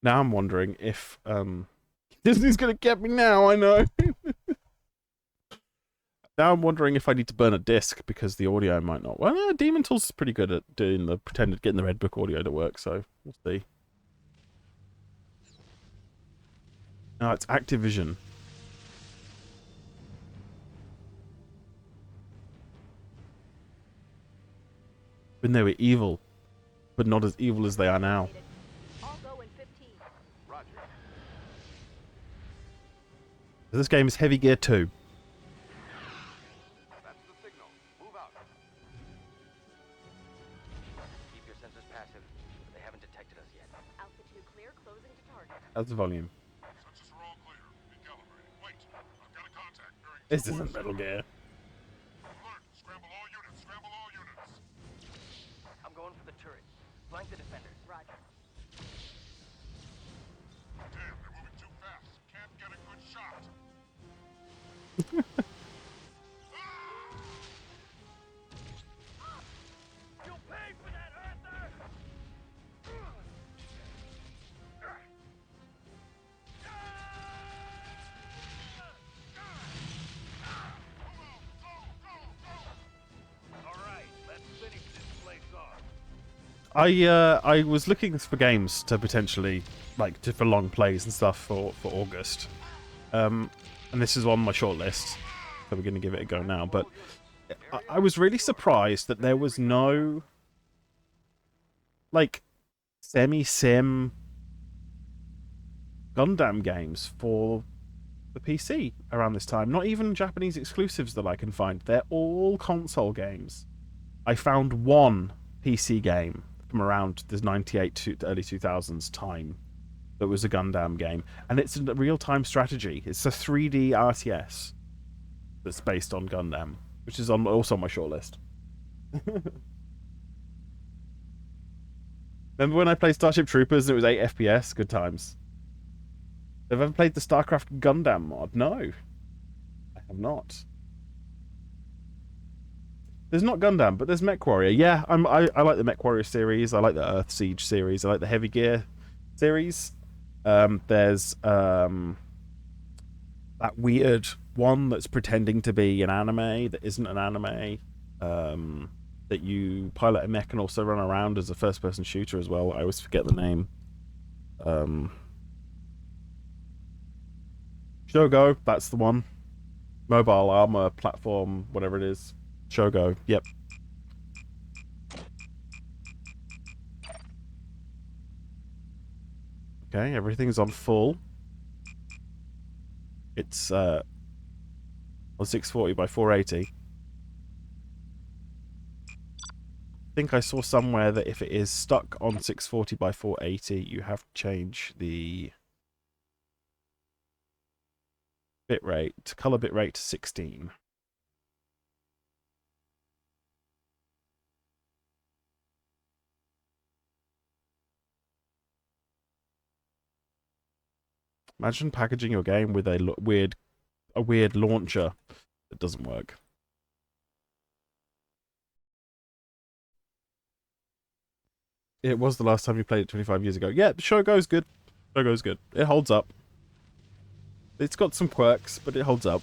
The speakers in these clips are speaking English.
Now I'm wondering if Disney's gonna get me now. I know. Now I'm wondering if I need to burn a disc because the audio might not. Well, Demon Tools is pretty good at doing the pretended getting the Red Book audio to work. So we'll see. No, it's Activision. When they were evil, but not as evil as they are now. This game is Heavy Gear 2. That's the signal. Move out. Keep your sensors passive. They haven't detected us yet. Altitude clear, closing to target. How's the volume? Sensors are all clear. Recalibrating. Wait, I've got a contact bearing. This isn't Metal Gear. Alert! Scramble all units. Scramble all units. I'm going for the turret. Flank the defenders. Roger. Damn, they're moving too fast. Can't get a good shot. You'll pay for that, Arthur! All right, let's finish this place off. I was looking for games to potentially for long plays and stuff for August, and this is on my shortlist, so we're going to give it a go now. But I was really surprised that there was no semi-sim Gundam games for the PC around this time. Not even Japanese exclusives that I can find. They're all console games. I found one PC game from around the 98 to early 2000s time that was a Gundam game, and it's a real-time strategy. It's a 3D RTS that's based on Gundam, which is also on my shortlist. Remember when I played Starship Troopers and it was 8 FPS? Good times. Have you ever played the StarCraft Gundam mod? No, I have not. There's not Gundam, but there's MechWarrior. Yeah, I like the MechWarrior series. I like the Earth Siege series. I like the Heavy Gear series. There's that weird one that's pretending to be an anime that isn't an anime. That you pilot a mech and also run around as a first-person shooter as well. I always forget the name. Shogo, that's the one. Mobile armor platform, whatever it is. Shogo, yep. Okay, everything's on full. It's on 640 by 480. I think I saw somewhere that if it is stuck on 640 by 480, you have to change the bitrate, color bitrate to 16. Imagine packaging your game with a weird launcher that doesn't work. It was the last time you played it 25 years ago. Yeah, the show goes good. Show goes good. It holds up. It's got some quirks, but it holds up.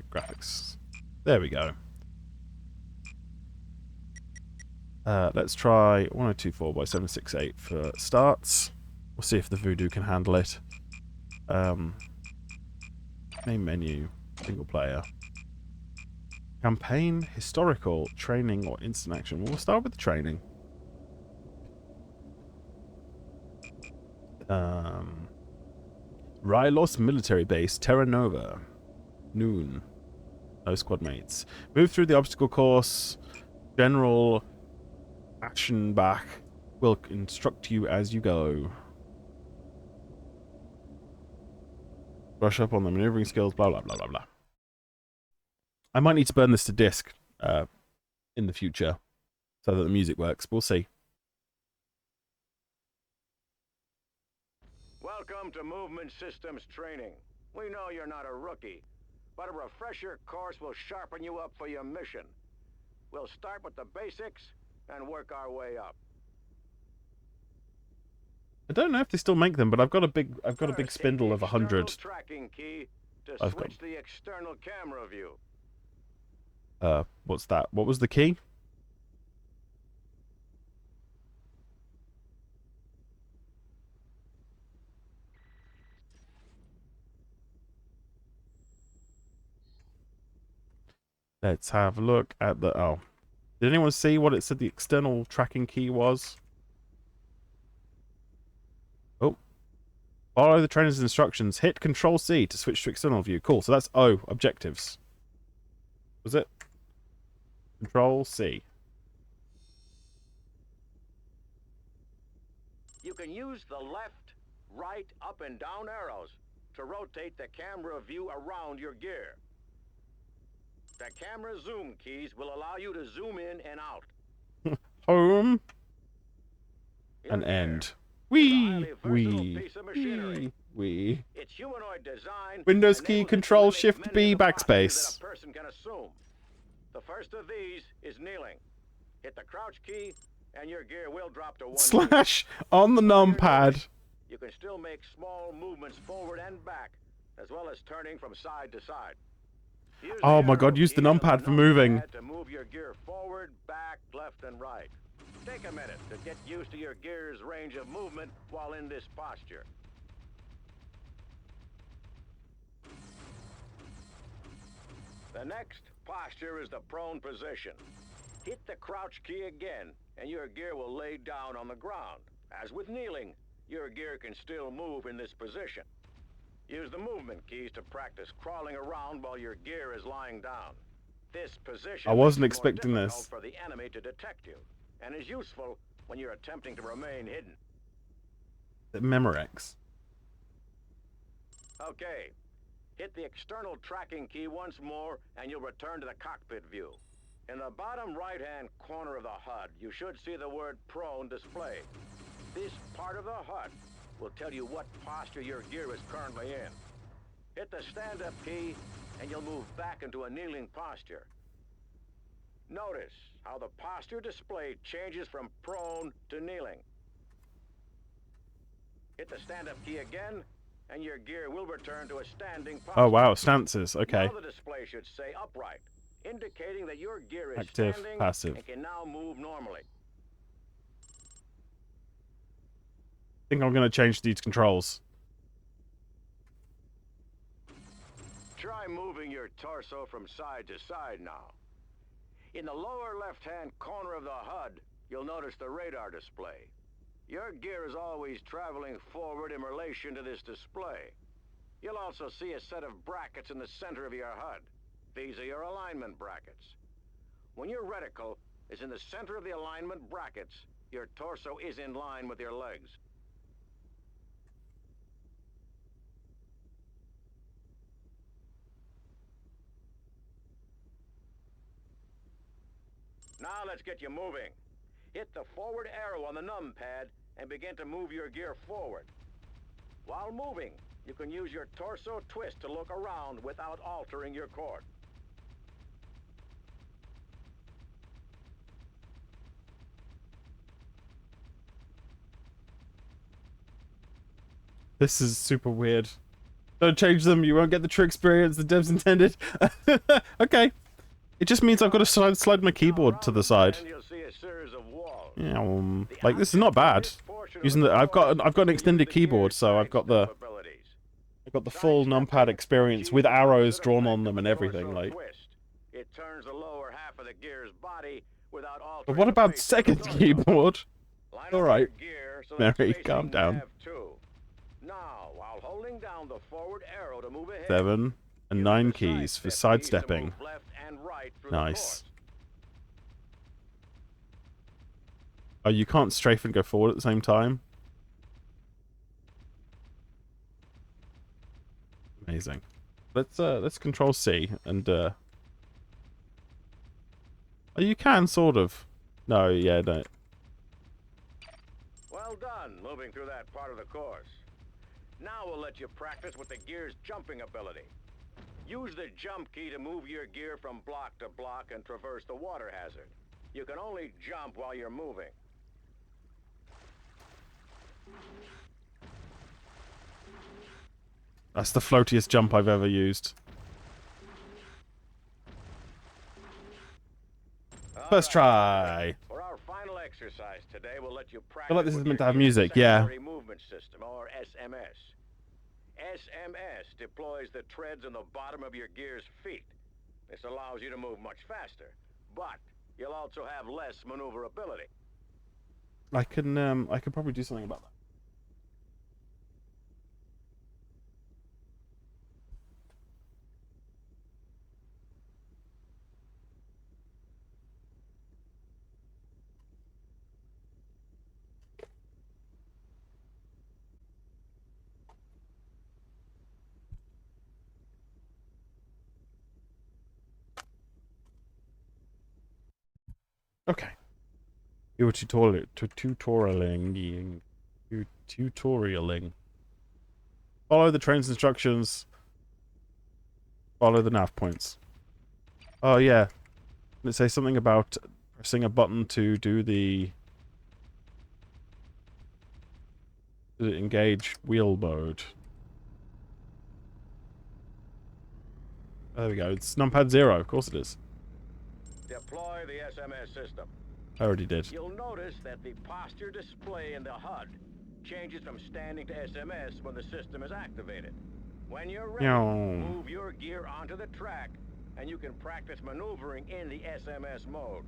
Graphics. There we go. Let's try 1024 by 768 for starts. We'll see if the Voodoo can handle it. Main menu, single player. Campaign, historical, training, or instant action. We'll start with the training. Rylos military base, Terra Nova. Noon. No squad mates. Move through the obstacle course. General Aschenbach will instruct you as you go. Brush up on the maneuvering skills, blah, blah, blah, blah, blah. I might need to burn this to disk in the future so that the music works. We'll see. Welcome to Movement Systems Training. We know you're not a rookie, but a refresher course will sharpen you up for your mission. We'll start with the basics and work our way up. I don't know if they still make them, but I've got a big First, spindle hit of the 100. external tracking key to I've got- switch the external camera view. What's that? What was the key? Let's have a look at the... Oh. Did anyone see what it said the external tracking key was? Oh. Follow the trainer's instructions. Hit Control C to switch to external view. Cool. So that's O, objectives. Was it? Control C. You can use the left, right, up, and down arrows to rotate the camera view around your gear. The camera zoom keys will allow you to zoom in and out. Home. Your And gear end. is a Wee. highly versatile Wee. piece of machinery. Wee. Its humanoid design Windows key, enables it to Control, mimic Shift many B, of the postures backspace. that a person can assume. The first of these is kneeling. Hit the crouch key, and your gear will drop to one knee. Slash on the numpad. You can still make small movements forward and back, as well as turning from side to side. Use Oh the my arrow god, use the keys on numpad for moving. numpad to move your gear forward, back, left, and right. Take a minute to get used to your gear's range of movement while in this posture. The next posture is the prone position. Hit the crouch key again, and your gear will lay down on the ground. As with kneeling, your gear can still move in this position. Use the movement keys to practice crawling around while your gear is lying down. This position I wasn't makes it more expecting difficult this. for the enemy to detect you, and is useful when you're attempting to remain hidden. Memorex. Okay, hit the external tracking key once more, and you'll return to the cockpit view. In the bottom right-hand corner of the HUD, you should see the word prone displayed. This part of the HUD will tell you what posture your gear is currently in. Hit the stand-up key, and you'll move back into a kneeling posture. Notice how the posture displayed changes from prone to kneeling. Hit the stand-up key again, and your gear will return to a standing posture. Oh wow, stances. Okay. Now the display should say upright, indicating that your gear is Active, standing passive. and can now move normally. I think I'm going to change these controls. Try moving your torso from side to side now. In the lower left-hand corner of the HUD, you'll notice the radar display. Your gear is always traveling forward in relation to this display. You'll also see a set of brackets in the center of your HUD. These are your alignment brackets. When your reticle is in the center of the alignment brackets, your torso is in line with your legs. Now let's get you moving. Hit the forward arrow on the numpad and begin to move your gear forward. While moving, you can use your torso twist to look around without altering your course. This is super weird. Don't change them, you won't get the true experience the devs intended. Okay. It just means I've got to slide my keyboard to the side. And you'll see a series of walls. Yeah, like this is not bad. Using the I've got an extended keyboard, so I've got the full numpad experience with arrows drawn on them and everything. Like, It turns the lower half of the gear's body without altering. but what about second keyboard? Line up All right, your gear so that Mary, it's calm facing down. nav 2. Now, while holding down the forward arrow to move ahead, 7 and use 9 the keys for sidestep keys to sidestepping. move left and right through the Nice. course. Oh, you can't strafe and go forward at the same time? Amazing. Let's control C and oh, you can sort of. No, yeah, no. Well done, moving through that part of the course. Now we'll let you practice with the gear's jumping ability. Use the jump key to move your gear from block to block and traverse the water hazard. You can only jump while you're moving. That's the floatiest jump I've ever used. First try. For our final exercise today, we'll let you practice. I feel like this is with meant to your have gear's music, yeah. secondary movement system, or SMS. SMS deploys the treads on the bottom of your gear's feet. This allows you to move much faster, but you'll also have less maneuverability. I could probably do something about that. Okay. You were tutorialing. Follow the train's instructions. Follow the nav points. Oh yeah. Did it say something about pressing a button to do the engage wheel mode? There we go. It's numpad 0. Of course it is. Deploy the SMS system. I already did. You'll notice that the posture display in the HUD changes from standing to SMS when the system is activated. When you're ready, Meow. move your gear onto the track, and you can practice maneuvering in the SMS mode.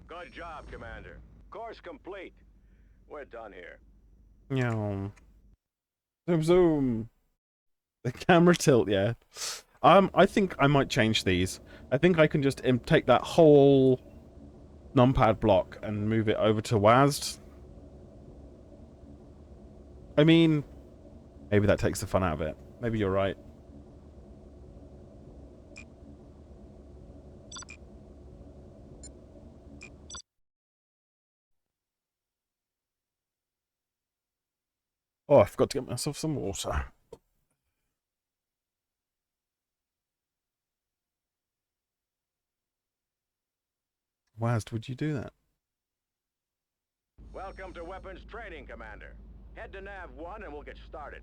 Good job, Commander. Course complete. We're done here. Meow. Zoom zoom. The camera tilt, yeah. I think I might change these. I think I can just take that whole numpad block and move it over to WASD. I mean, maybe that takes the fun out of it. Maybe you're right. Oh, I forgot to get myself some water. WASD, would you do that? Welcome to Weapons Training, Commander. Head to Nav 1 and we'll get started.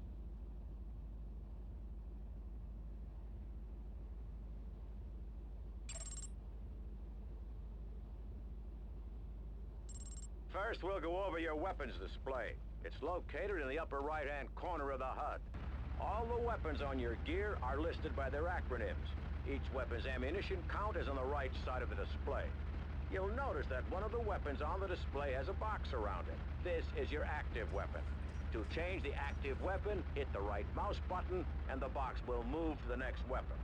First, we'll go over your weapons display. It's located in the upper right-hand corner of the HUD. All the weapons on your gear are listed by their acronyms. Each weapon's ammunition count is on the right side of the display. You'll notice that one of the weapons on the display has a box around it. This is your active weapon. To change the active weapon, hit the right mouse button, and the box will move to the next weapon.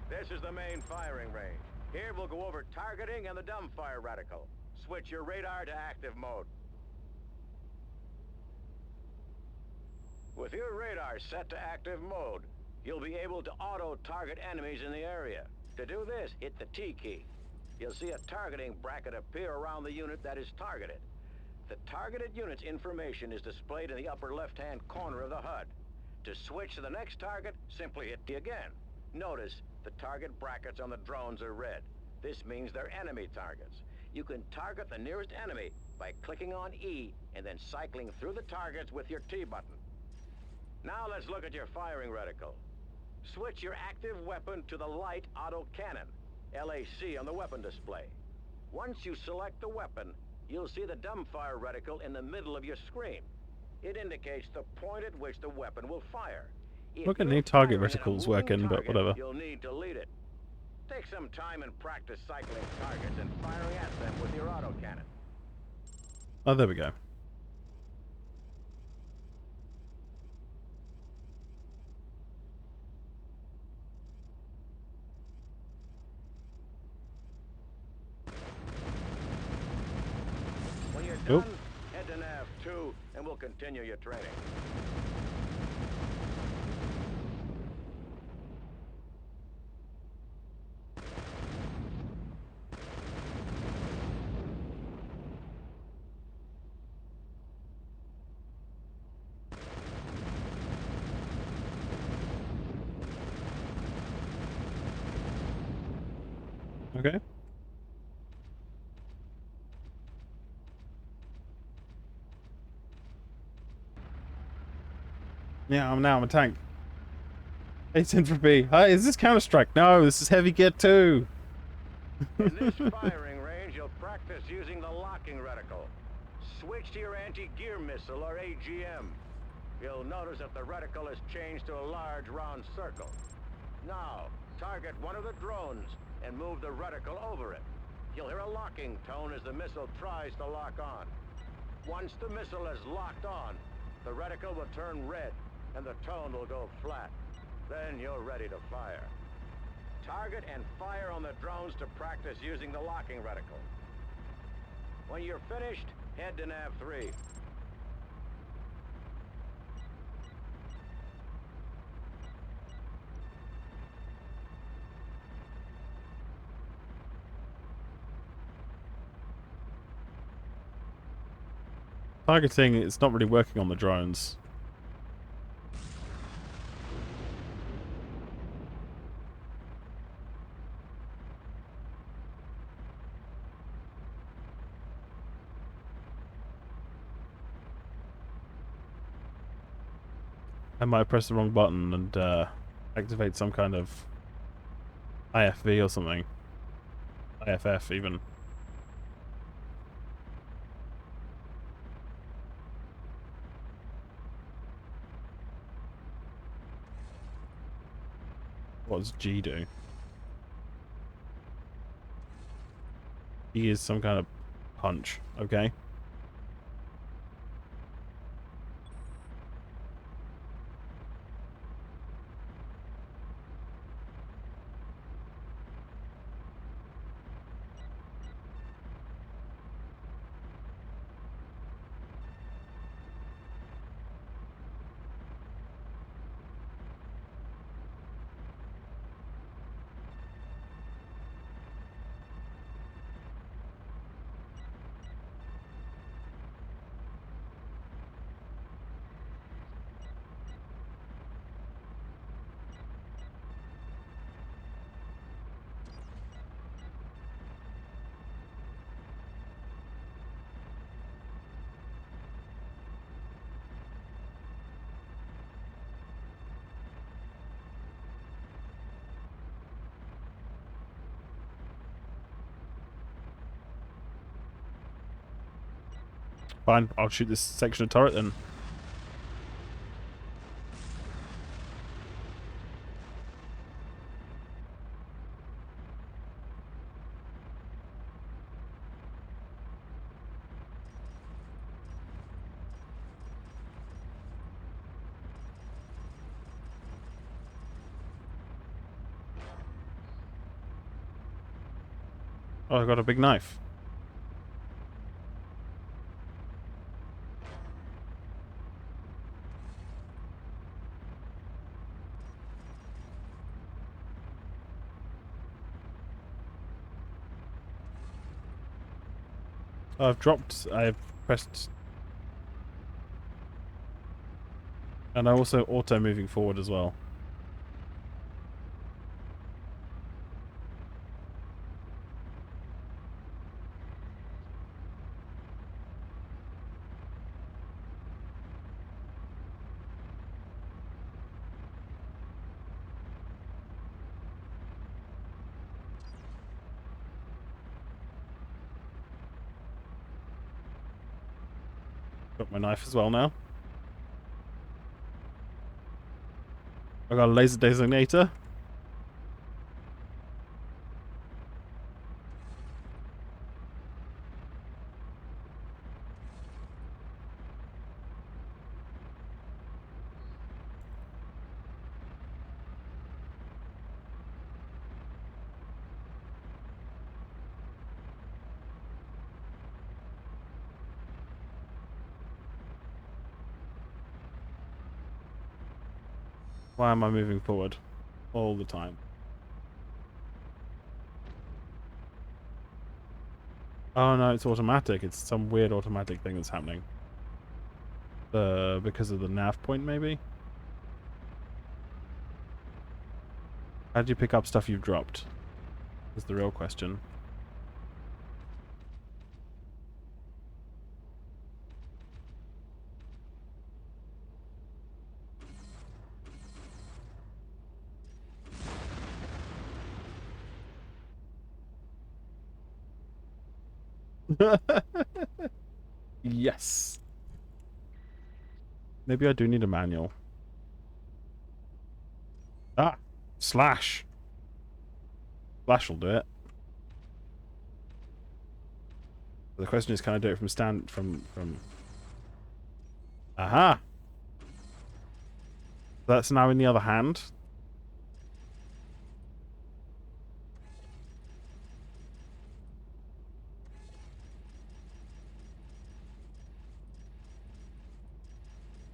This is the main firing range. Here we'll go over targeting and the dumbfire reticle. Switch your radar to active mode. With your radar set to active mode, you'll be able to auto-target enemies in the area. To do this, hit the T key. You'll see a targeting bracket appear around the unit that is targeted. The targeted unit's information is displayed in the upper left-hand corner of the HUD. To switch to the next target, simply hit T again. Notice the target brackets on the drones are red. This means they're enemy targets. You can target the nearest enemy by clicking on E and then cycling through the targets with your T button. Now let's look at your firing reticle. Switch your active weapon to the light auto cannon, LAC, on the weapon display. Once you select the weapon, you'll see the dumbfire reticle in the middle of your screen. It indicates the point at which the weapon will fire. If Look at you're new target firing at a reticles moving working, but target, whatever. You'll need to lead it. Take some time and practice cycling targets and firing at them with your autocannon. Oh, there we go. When you're Oh. done, head to Nav 2 and we'll continue your training. Okay. Yeah, I'm a tank. 8 entropy. Hi, is this Counter-Strike? No, this is Heavy Gear 2. In this firing range, you'll practice using the locking reticle. Switch to your anti-gear missile, or AGM. You'll notice that the reticle has changed to a large round circle. Now, target one of the drones and move the reticle over it. You'll hear a locking tone as the missile tries to lock on. Once the missile is locked on, the reticle will turn red and the tone will go flat. Then you're ready to fire. Target and fire on the drones to practice using the locking reticle. When you're finished, head to Nav 3. Targeting, it's not really working on the drones. I might press the wrong button and activate some kind of IFV or something. IFF even. What does G do? G is some kind of punch, okay? Fine, I'll shoot this section of turret then. Oh, I got a big knife. I've pressed, and I also auto moving forward as well. Got my knife as well now. I got a laser designator. Why am I moving forward all the time? Oh no, it's automatic. It's some weird automatic thing that's happening. Because of the nav point, maybe? How do you pick up stuff you've dropped? Is the real question. Yes. Maybe I do need a manual. Ah, slash. Slash will do it. But the question is, can I do it from? Aha. That's now in the other hand.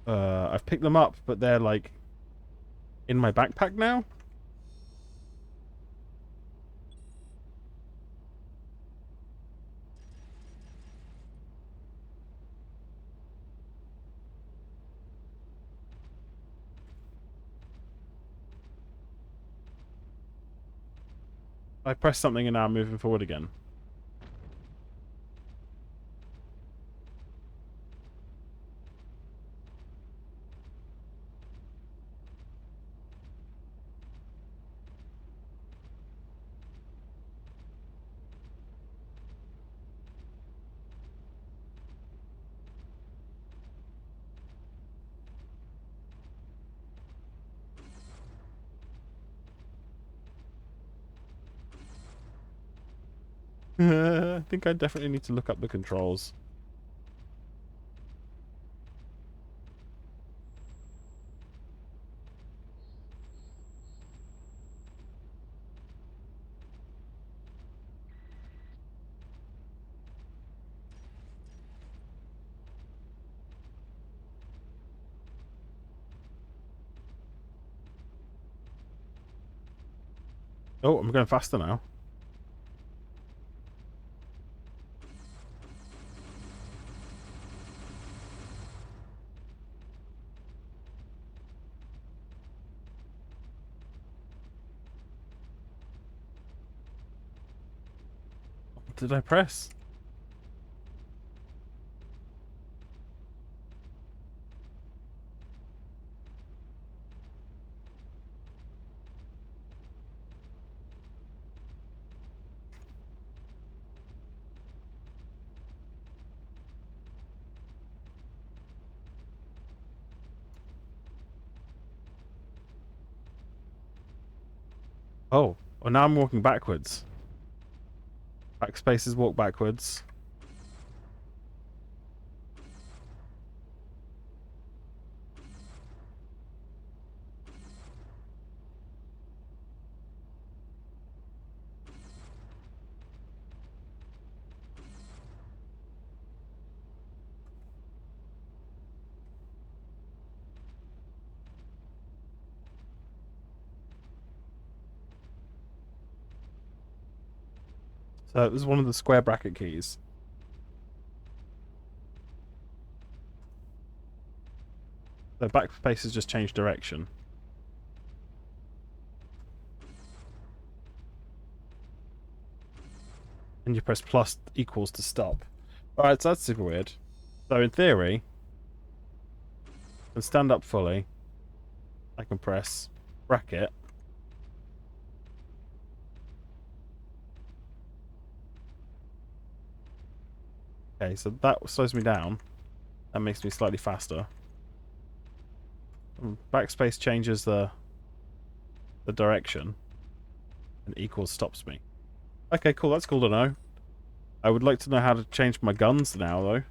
I've picked them up, but they're like in my backpack now. I press something and now I'm moving forward again. I think I definitely need to look up the controls. Oh, I'm going faster now. What did I press? Oh, well now I'm walking backwards. Backspace is walk backwards. So it was one of the square bracket keys. So backspace has just changed direction. And you press plus equals to stop. Alright, so that's super weird. So in theory, I can stand up fully. I can press bracket. Okay, so that slows me down. That makes me slightly faster. Backspace changes the direction. And equals stops me. Okay, cool. That's cool to know. I would like to know how to change my guns now, though.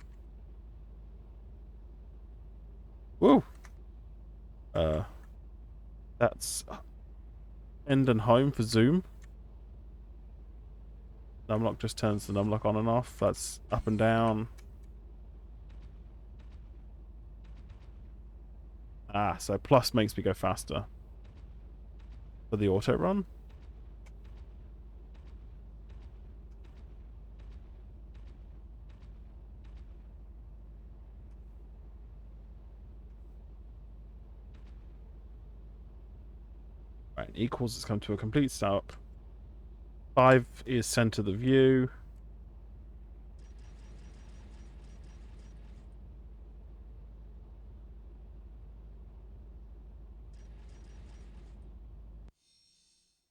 Woo! That's end and home for zoom. Numlock just turns the numlock on and off. That's up and down. Ah, so plus makes me go faster. For the auto run? Right, equals has come to a complete stop. 5 is center the view.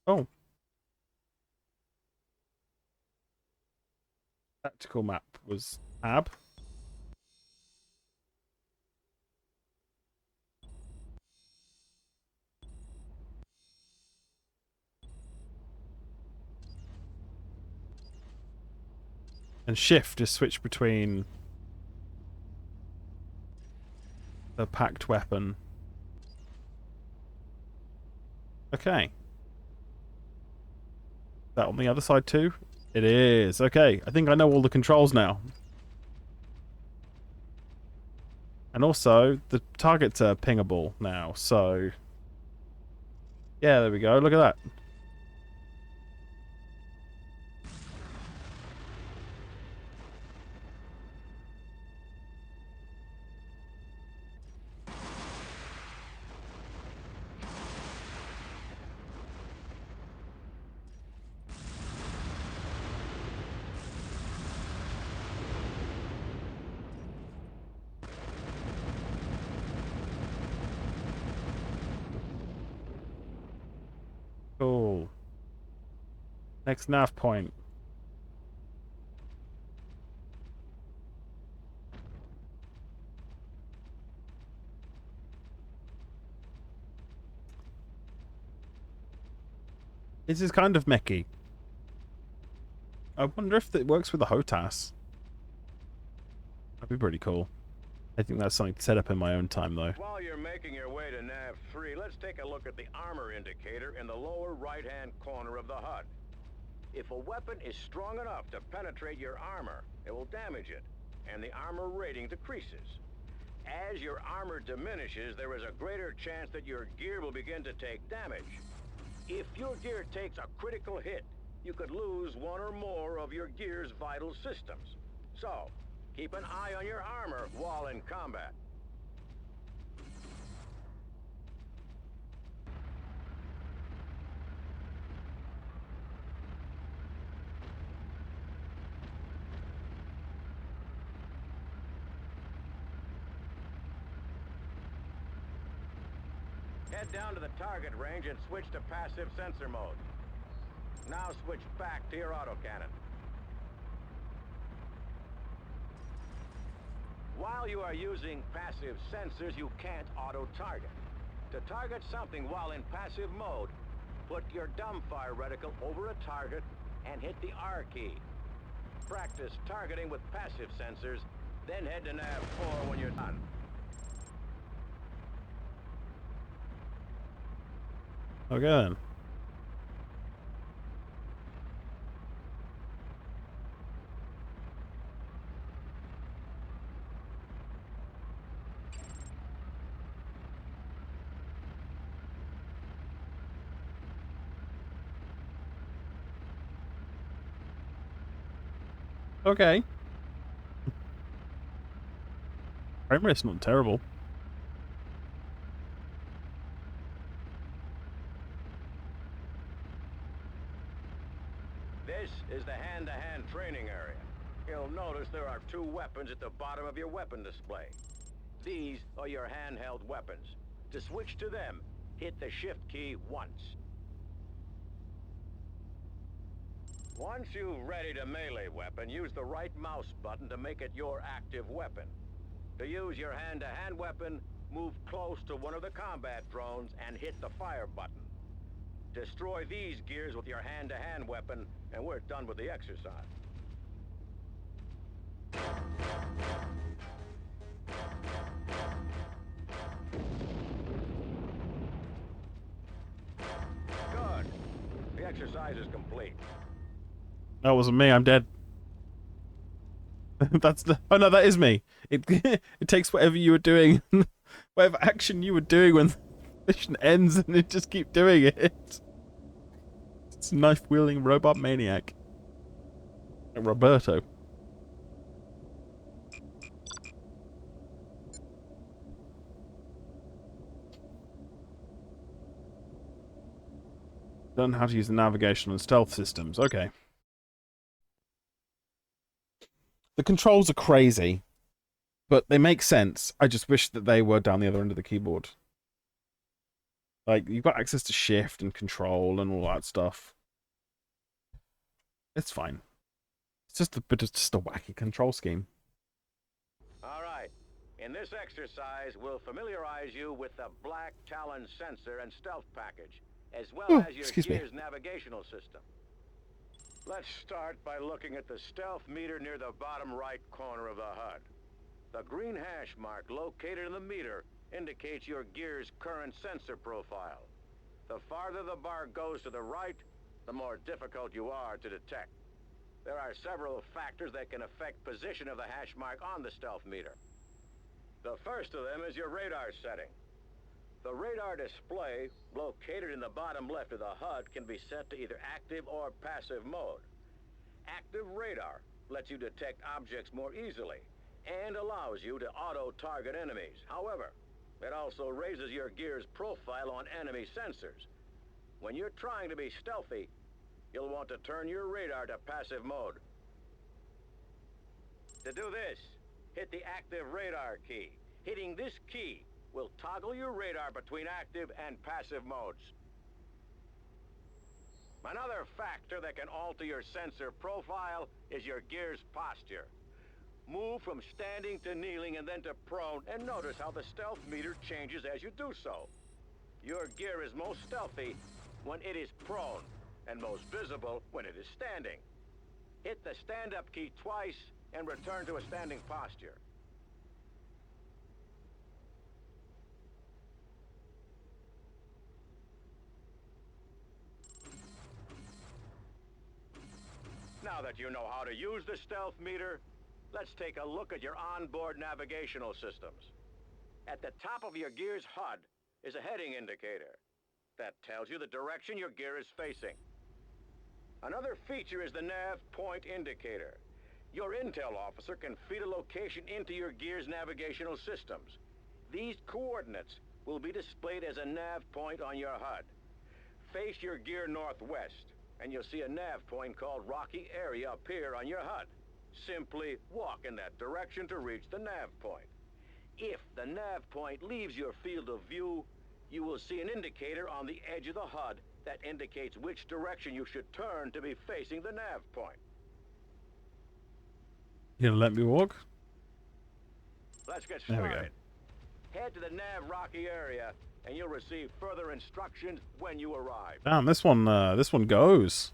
Oh. Tactical map was tab. And shift is switch between the packed weapon. Okay. That on the other side too? It is. Okay, I think I know all the controls now. And also, the targets are pingable now, so... Yeah, there we go. Look at that. Cool. Next nav point. This is kind of mechie. I wonder if it works with the HOTAS. That'd be pretty cool. I think that's something to set up in my own time, though. While you're making your way to Nav 3, let's take a look at the armor indicator in the lower right-hand corner of the HUD. If a weapon is strong enough to penetrate your armor, it will damage it, and the armor rating decreases. As your armor diminishes, there is a greater chance that your gear will begin to take damage. If your gear takes a critical hit, you could lose one or more of your gear's vital systems. So, keep an eye on your armor while in combat. Head down to the target range and switch to passive sensor mode. Now switch back to your autocannon. While you are using passive sensors, you can't auto-target. To target something while in passive mode, put your dumbfire reticle over a target and hit the R key. Practice targeting with passive sensors, then head to Nav 4 when you're done. Okay then. Okay. Frame rate's not terrible. This is the hand-to-hand training area. You'll notice there are 2 weapons at the bottom of your weapon display. These are your handheld weapons. To switch to them, hit the shift key once. Once you've readied a melee weapon, use the right mouse button to make it your active weapon. To use your hand-to-hand weapon, move close to one of the combat drones and hit the fire button. Destroy these gears with your hand-to-hand weapon, and we're done with the exercise. Good. The exercise is complete. That wasn't me. I'm dead. That's the... Oh no, that is me. It it takes whatever you were doing, whatever action you were doing when the mission ends, and it just keep doing it. It's a knife-wielding robot maniac. Like Roberto. Don't know how to use the navigational and stealth systems. Okay. The controls are crazy, but they make sense. I just wish that they were down the other end of the keyboard. Like, you've got access to shift and control and all that stuff. It's fine. It's just a bit of just a wacky control scheme. All right. In this exercise, we'll familiarize you with the Black Talon sensor and stealth package, as well Oh, as your excuse me. gear's navigational system. Let's start by looking at the stealth meter near the bottom right corner of the HUD. The green hash mark located in the meter indicates your gear's current sensor profile. The farther the bar goes to the right, the more difficult you are to detect. There are several factors that can affect position of the hash mark on the stealth meter. The first of them is your radar setting. The radar display, located in the bottom left of the HUD, can be set to either active or passive mode. Active radar lets you detect objects more easily and allows you to auto-target enemies. However, it also raises your gear's profile on enemy sensors. When you're trying to be stealthy, you'll want to turn your radar to passive mode. To do this, hit the active radar key. Hitting this key will toggle your radar between active and passive modes. Another factor that can alter your sensor profile is your gear's posture. Move from standing to kneeling and then to prone, and notice how the stealth meter changes as you do so. Your gear is most stealthy when it is prone, and most visible when it is standing. Hit the stand-up key twice and return to a standing posture. Now that you know how to use the stealth meter, let's take a look at your onboard navigational systems. At the top of your gear's HUD is a heading indicator that tells you the direction your gear is facing. Another feature is the nav point indicator. Your intel officer can feed a location into your gear's navigational systems. These coordinates will be displayed as a nav point on your HUD. Face your gear northwest, and you'll see a nav point called Rocky Area appear on your HUD. Simply walk in that direction to reach the nav point. If the nav point leaves your field of view, you will see an indicator on the edge of the HUD that indicates which direction you should turn to be facing the nav point. You gonna let me walk? Let's get There we go. started. Head to the nav Rocky Area, and you'll receive further instructions when you arrive. Damn, this one goes.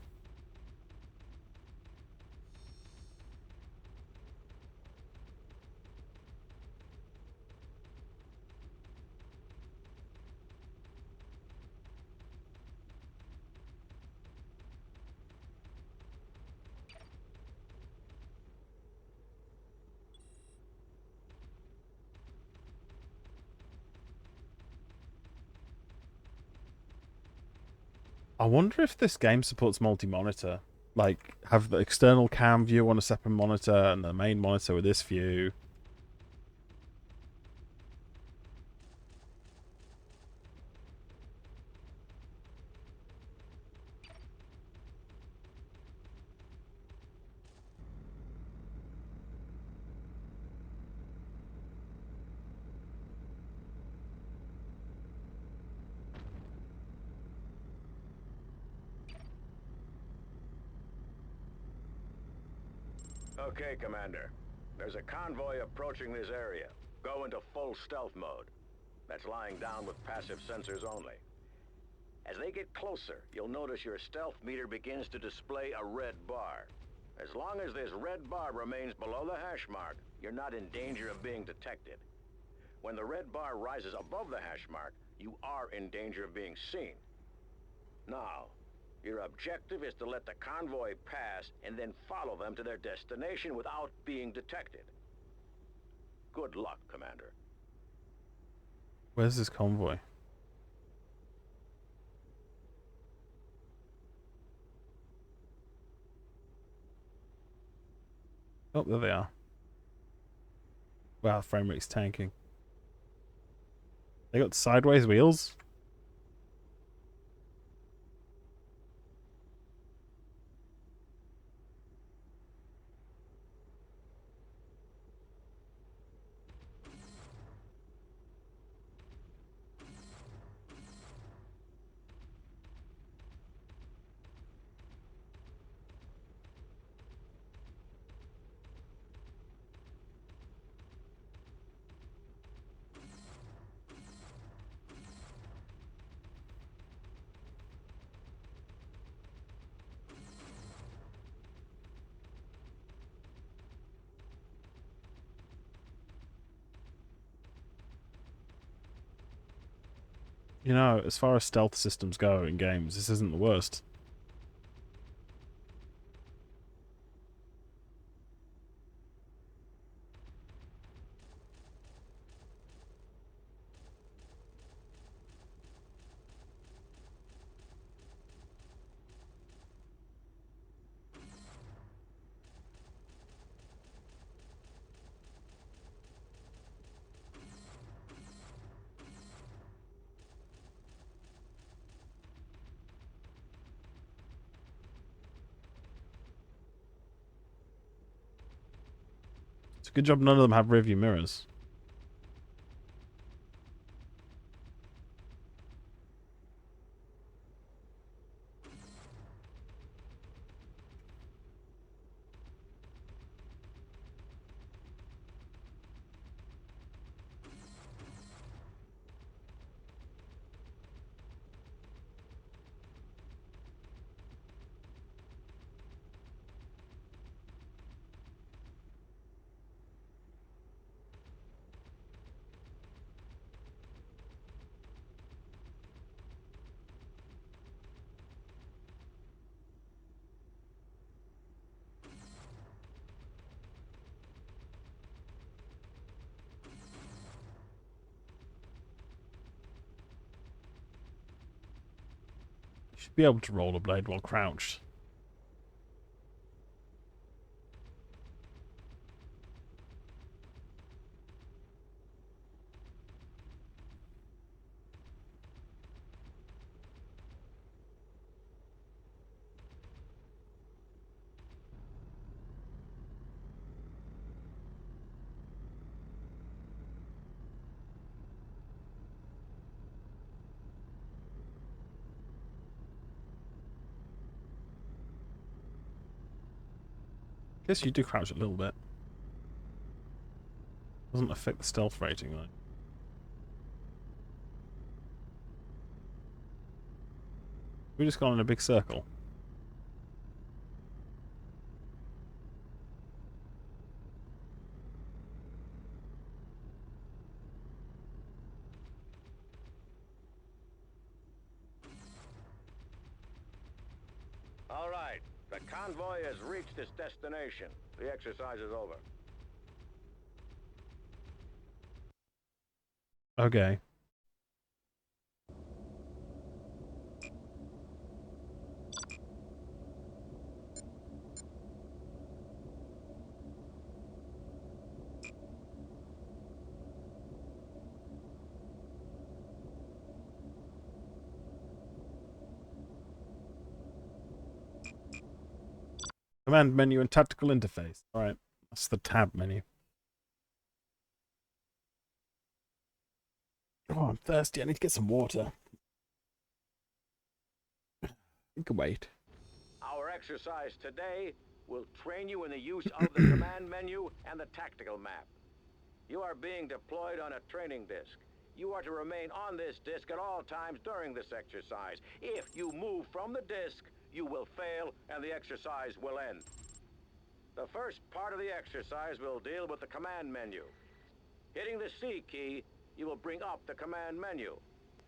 I wonder if this game supports multi-monitor. Like, have the external cam view on a separate monitor and the main monitor with this view. Okay, Commander. There's a convoy approaching this area. Go into full stealth mode. That's lying down with passive sensors only. As they get closer, you'll notice your stealth meter begins to display a red bar. As long as this red bar remains below the hash mark, you're not in danger of being detected. When the red bar rises above the hash mark, you are in danger of being seen. Now, your objective is to let the convoy pass and then follow them to their destination without being detected. Good luck, Commander. Where's this convoy? Oh, there they are. Wow, frame rate's tanking. They got sideways wheels? You know, as far as stealth systems go in games, this isn't the worst. It's a good job none of them have rearview mirrors. You should be able to rollerblade while crouched. Guess you do crouch a little bit. Doesn't affect the stealth rating though. We just gone in a big circle. All right. The convoy has reached its destination. The exercise is over. Okay. Command menu and tactical interface. Alright. That's the tab menu. Oh, I'm thirsty. I need to get some water. You can wait. Our exercise today will train you in the use of the command menu and the tactical map. You are being deployed on a training disc. You are to remain on this disc at all times during this exercise. If you move from the disc, you will fail and the exercise will end. The first part of the exercise will deal with the command menu. Hitting the C key, you will bring up the command menu.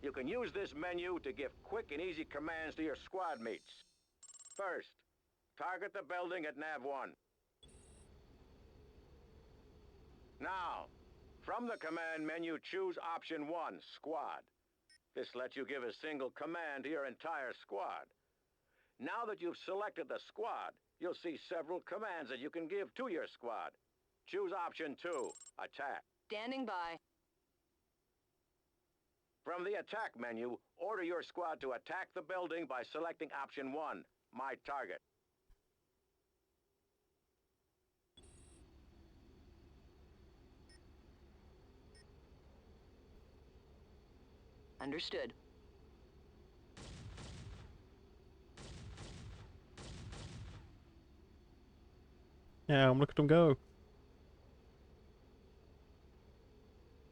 You can use this menu to give quick and easy commands to your squad mates. First, target the building at Nav 1. Now, from the command menu, choose option 1, Squad. This lets you give a single command to your entire squad. Now that you've selected the squad, you'll see several commands that you can give to your squad. Choose option 2, Attack. Standing by. From the attack menu, order your squad to attack the building by selecting option 1, My Target. Understood. Yeah, look at them go. Is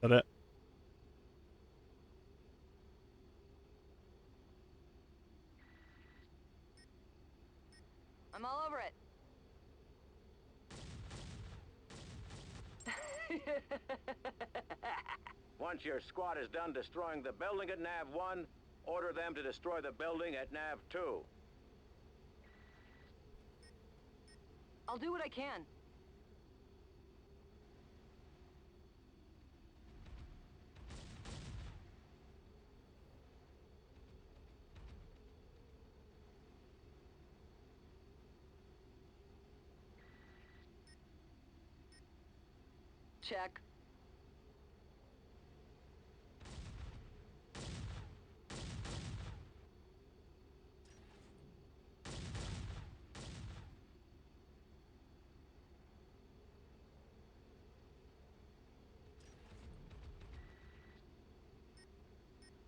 that it? I'm all over it. Once your squad is done destroying the building at Nav 1, order them to destroy the building at Nav 2. I'll do what I can. Check.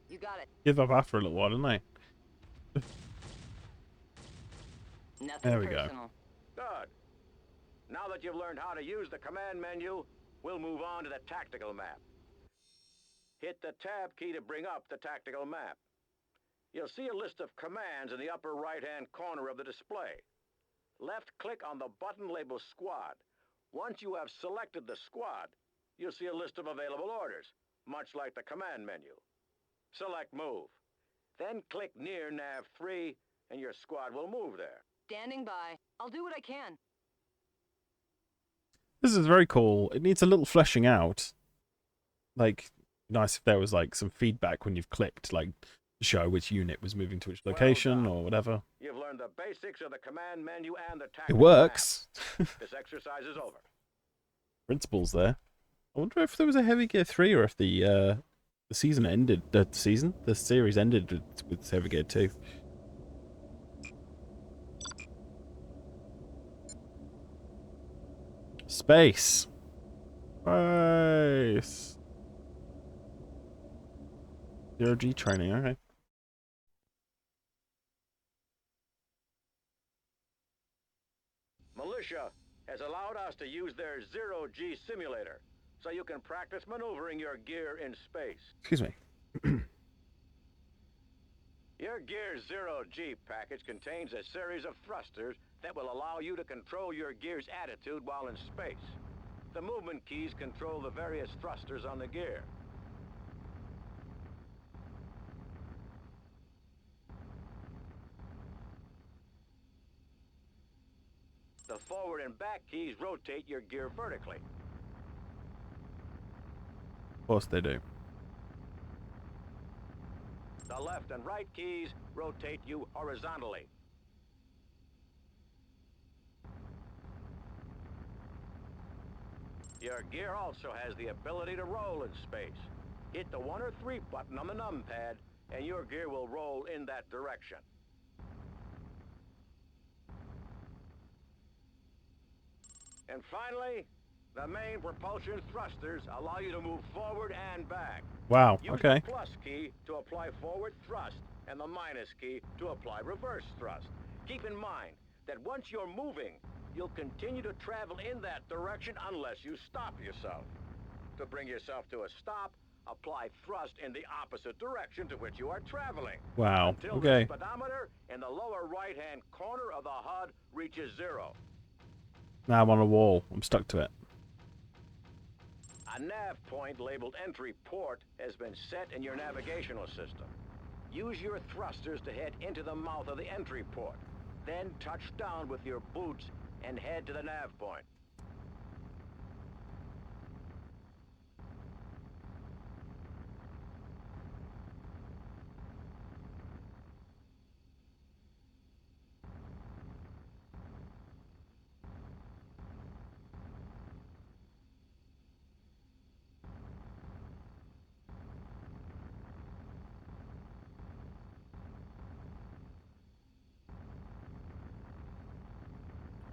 You got it. Give up after a little while, didn't they? Nothing There we go. personal. Good. Now that you've learned how to use the command menu, we'll move on to the tactical map. Hit the tab key to bring up the tactical map. You'll see a list of commands in the upper right-hand corner of the display. Left-click on the button labeled Squad. Once you have selected the squad, you'll see a list of available orders, much like the command menu. Select Move. Then click near Nav 3, and your squad will move there. Standing by. I'll do what I can. This is very cool. It needs a little fleshing out. Like, nice if there was like some feedback when you've clicked, like to show which unit was moving to which location or whatever. You've learned the basics of the command menu and the It tactical works. map. This exercise is over. Principles there. I wonder if there was a Heavy Gear 3 or if the season ended. The series ended with Heavy Gear 2. Space. Space. Zero G training, okay. Militia has allowed us to use their zero-G simulator, so you can practice maneuvering your gear in space. Excuse me. Your Gear's zero-G package contains a series of thrusters that will allow you to control your gear's attitude while in space. The movement keys control the various thrusters on the gear. The forward and back keys rotate your gear vertically. Of course they do. The left and right keys rotate you horizontally. Your gear also has the ability to roll in space. Hit the 1 or 3 button on the numpad, and your gear will roll in that direction. And finally, the main propulsion thrusters allow you to move forward and back. Wow, Use okay. the plus key to apply forward thrust and the minus key to apply reverse thrust. Keep in mind that once you're moving, you'll continue to travel in that direction unless you stop yourself. To bring yourself to a stop, apply thrust in the opposite direction to which you are traveling. Wow, Until okay. the speedometer in the lower right-hand corner of the HUD reaches 0. Now I'm on a wall. I'm stuck to it. A nav point labeled entry port has been set in your navigational system. Use your thrusters to head into the mouth of the entry port. Then touch down with your boots and head to the nav point.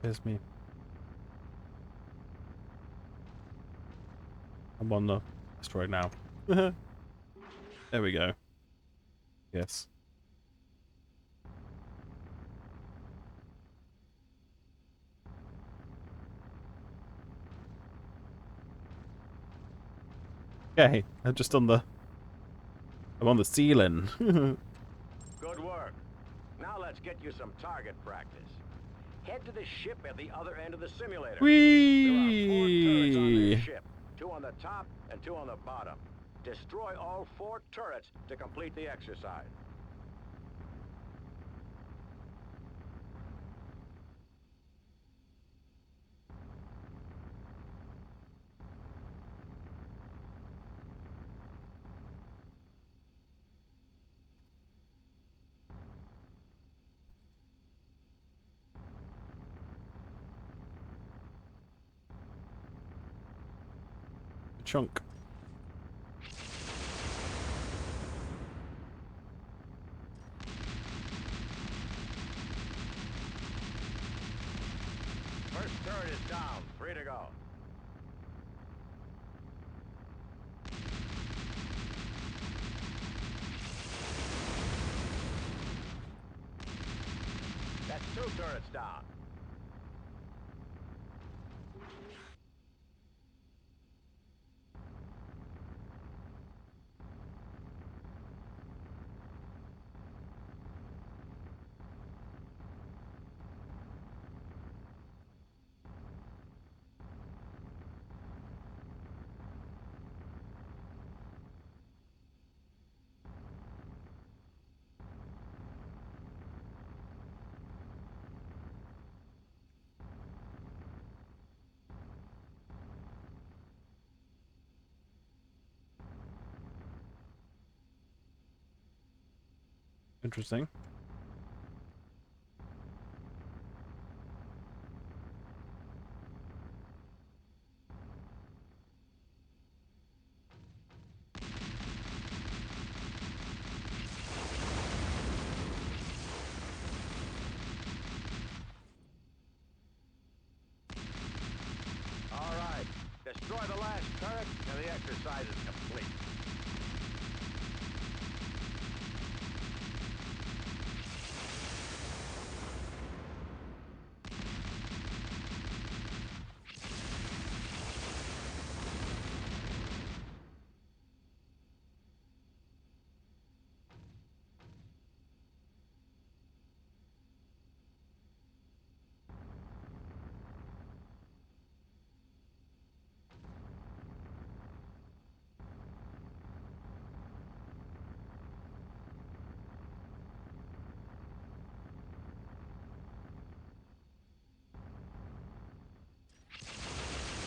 There's me. I'm on the asteroid now. There we go. Yes. Okay, I'm just on the... I'm on the ceiling. Good work. Now let's get you some target practice. Head to the ship at the other end of the simulator. There are 4 turrets on Whee! this ship. 2 on the top and 2 on the bottom. Destroy all 4 turrets to complete the exercise. Chunk. First turret is down. 3 to go. That's 2 turrets down. Interesting. All right. Destroy the last turret, and the exercise is complete.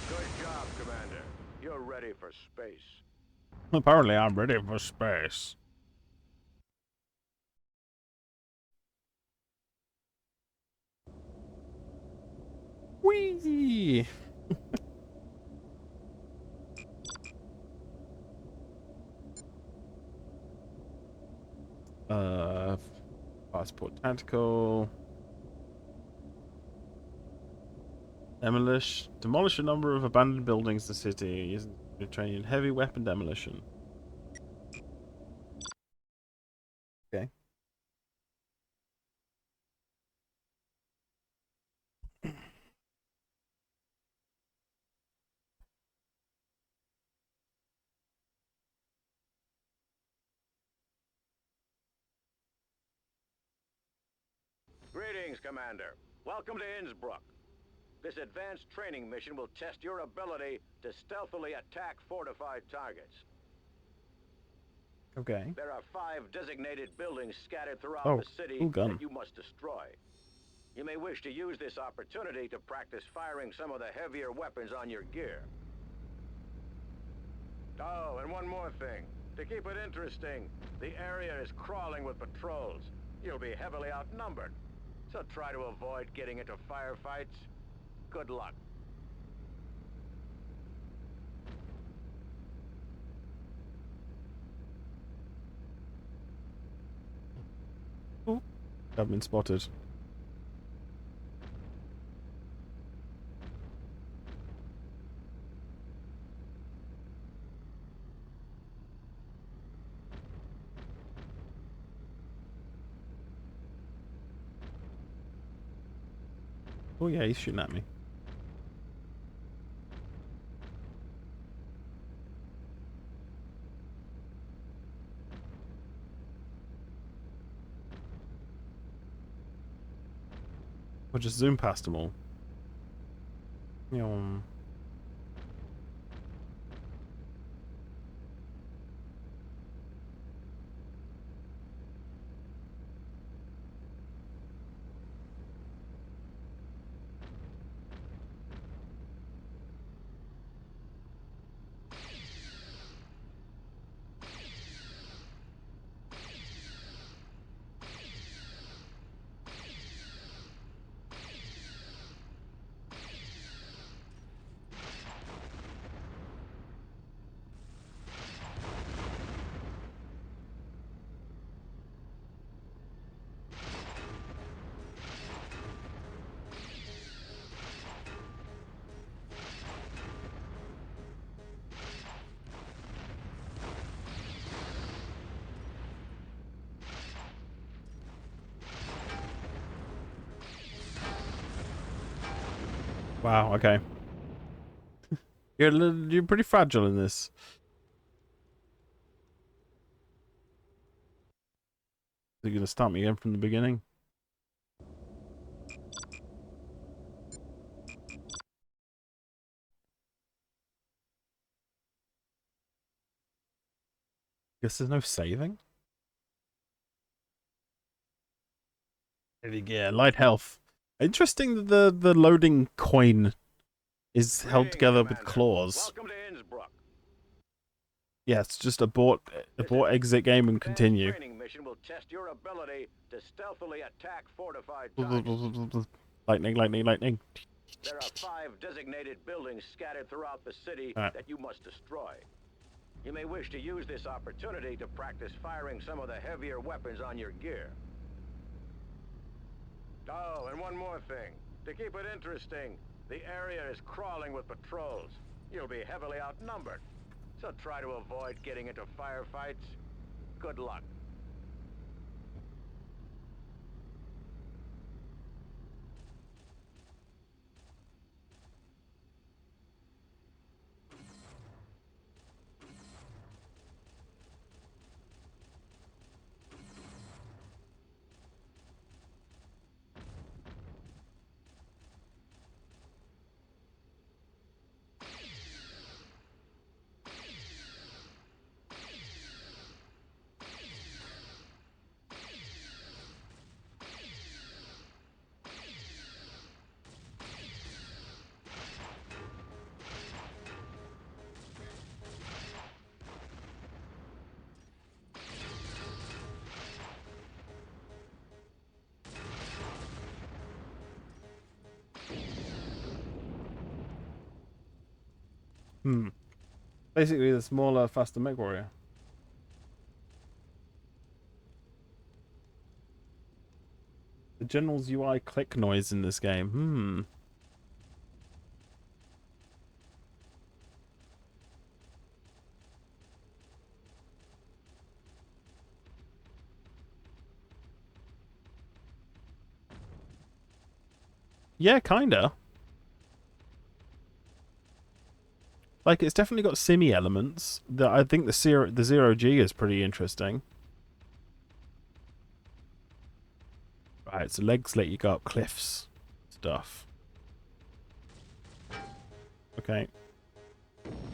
Good job, Commander. You're ready for space. Apparently, I'm ready for space. Whee! uh, passport tactical. Demolish a number of abandoned buildings in the city using training heavy weapon demolition. Okay. Greetings, Commander. Welcome to Innsbruck. This advanced training mission will test your ability to stealthily attack fortified targets. Okay. There are 5 designated buildings scattered throughout Oh, the city cool gun. that you must destroy. You may wish to use this opportunity to practice firing some of the heavier weapons on your gear. Oh, and one more thing. To keep it interesting, the area is crawling with patrols. You'll be heavily outnumbered, so try to avoid getting into firefights. Good luck. Ooh. I've been spotted. Oh yeah, he's shooting at me. Or just zoom past them all. Yum. Wow, okay. You're pretty fragile in this. Are you gonna start me again from the beginning? Guess there's no saving? Yeah, light health. Interesting that the loading coin is held Greetings, together with Commander. claws. Welcome to Innsbruck. Yeah, it's just abort, exit game, and continue. Training mission will test your ability to stealthily attack fortified targets. Lightning, lightning, lightning. There are 5 designated buildings scattered throughout the city Alright. that you must destroy. You may wish to use this opportunity to practice firing some of the heavier weapons on your gear. Oh, and one more thing. To keep it interesting, the area is crawling with patrols. You'll be heavily outnumbered, so try to avoid getting into firefights. Good luck. Basically, the smaller, faster mech warrior. The general's UI click noise in this game. Yeah, kinda. Like, it's definitely got simmy elements. I think the zero G is pretty interesting. Right, so legs let you go up cliffs. Stuff. Okay.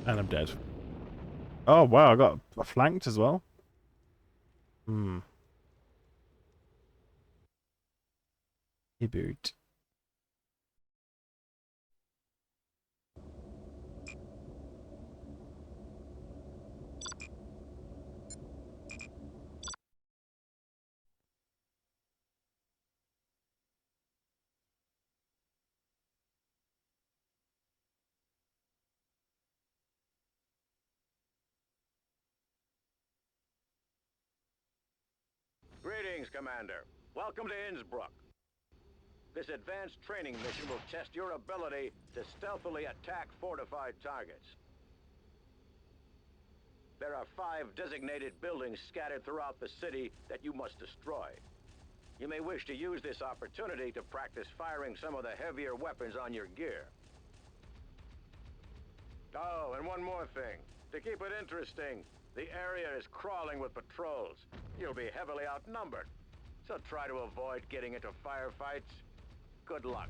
And I'm dead. Oh, wow, I got flanked as well. Reboot. Greetings, Commander. Welcome to Innsbruck. This advanced training mission will test your ability to stealthily attack fortified targets. There are 5 designated buildings scattered throughout the city that you must destroy. You may wish to use this opportunity to practice firing some of the heavier weapons on your gear. Oh, and one more thing. To keep it interesting, the area is crawling with patrols. You'll be heavily outnumbered, so try to avoid getting into firefights. Good luck.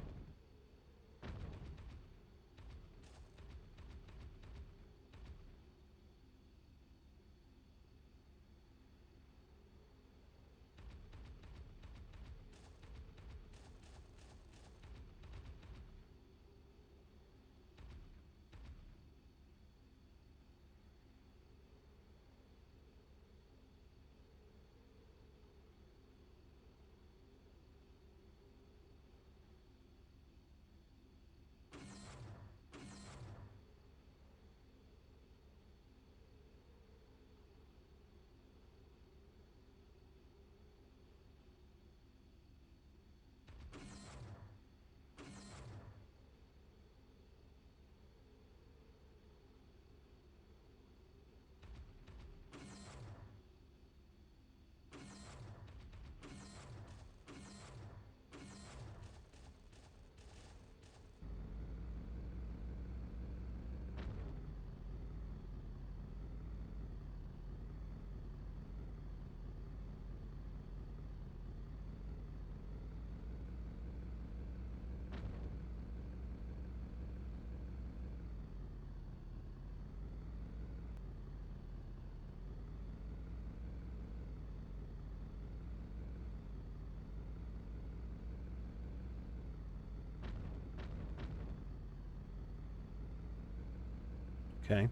Okay.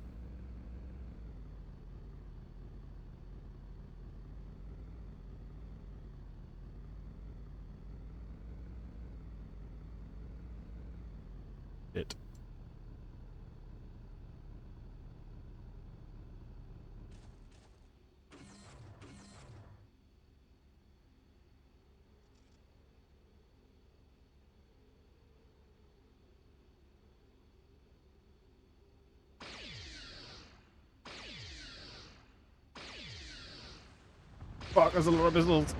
It. Fuck, there's a lot of missiles.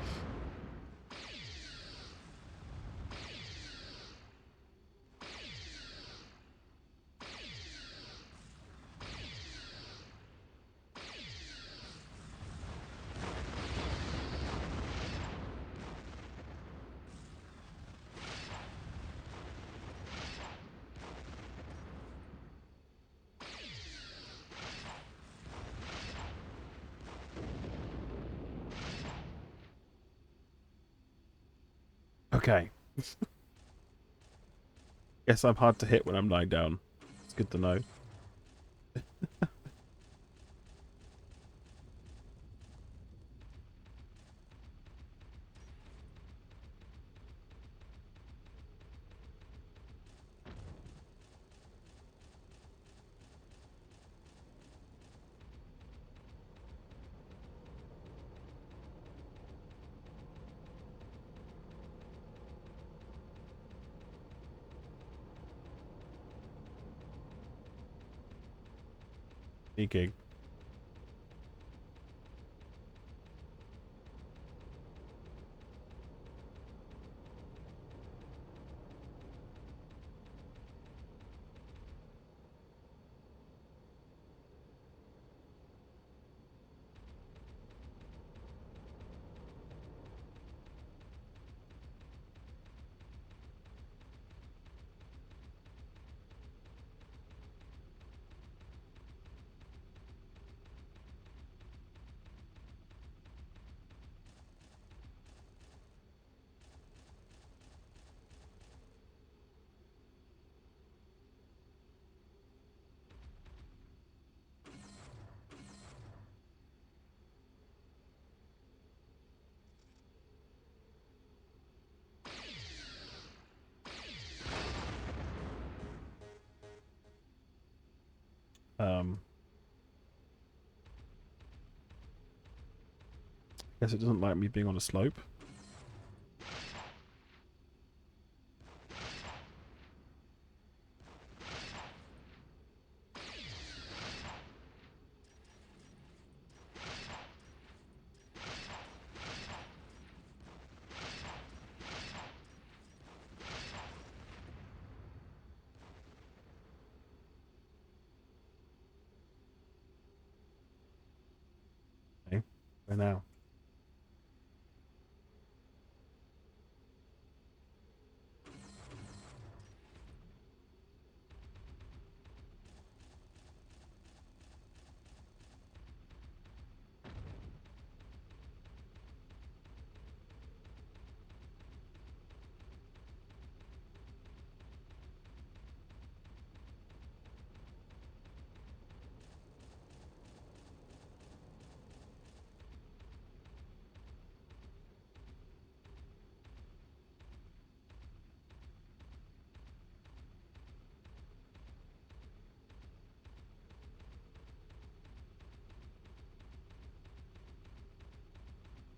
Okay. Guess I'm hard to hit when I'm lying down. It's good to know. Sneaking. Guess it doesn't like me being on a slope. Okay, where now?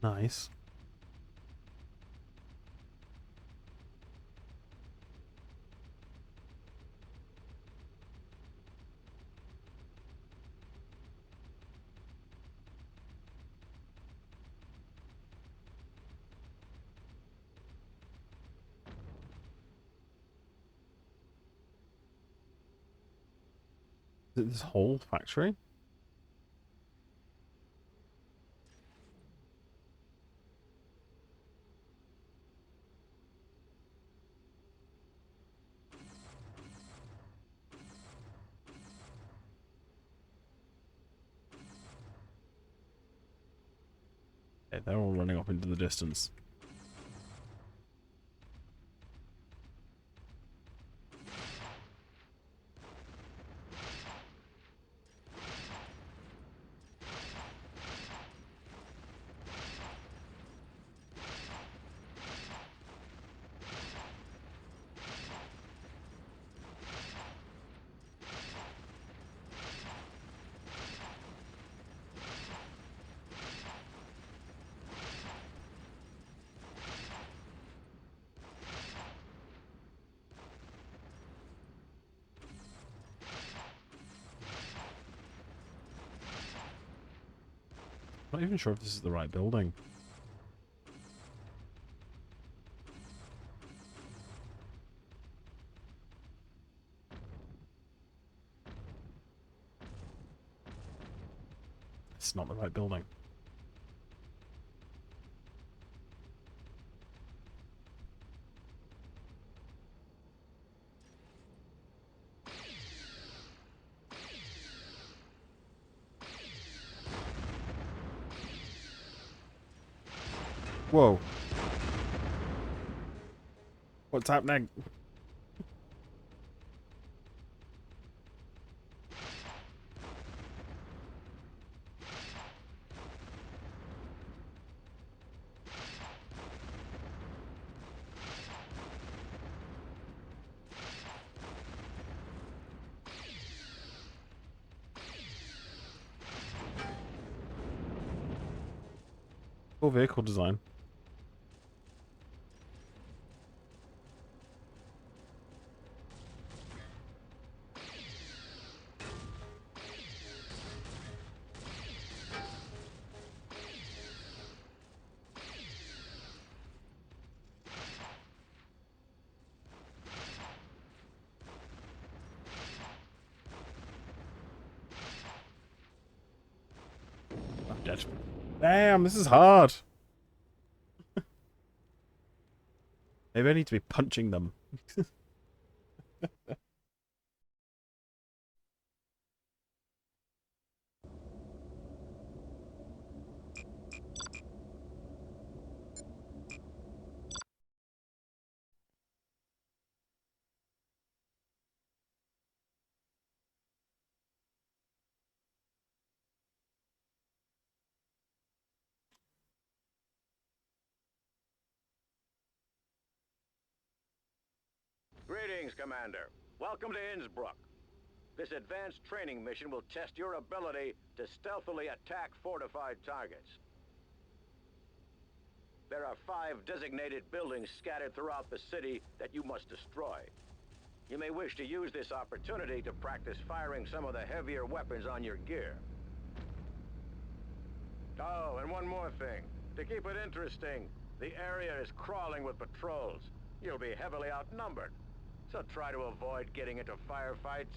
Nice. Is it this whole factory? Okay, they're all running off into the distance. Not even sure if this is the right building. It's not the right building. Whoa. What's happening? Cool vehicle design. I'm dead. Damn, this is hard. Maybe I need to be punching them. Greetings, Commander. Welcome to Innsbruck. This advanced training mission will test your ability to stealthily attack fortified targets. There are 5 designated buildings scattered throughout the city that you must destroy. You may wish to use this opportunity to practice firing some of the heavier weapons on your gear. Oh, and one more thing. To keep it interesting, the area is crawling with patrols. You'll be heavily outnumbered. So try to avoid getting into firefights.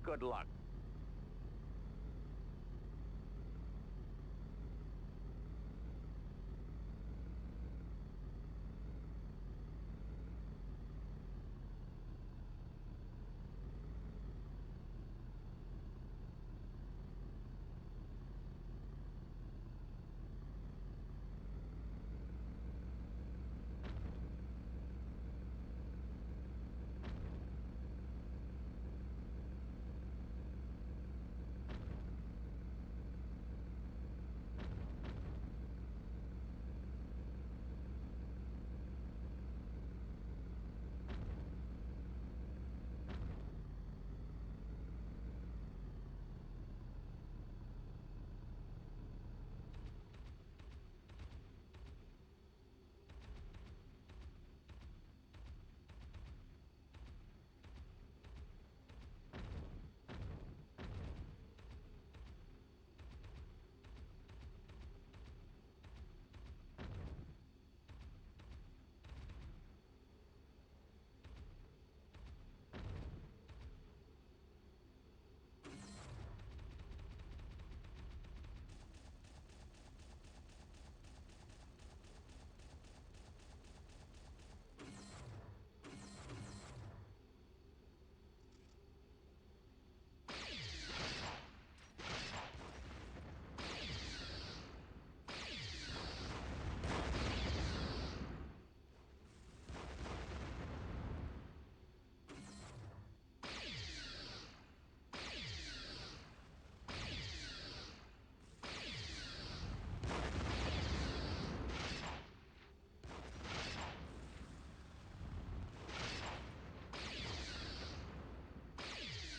Good luck.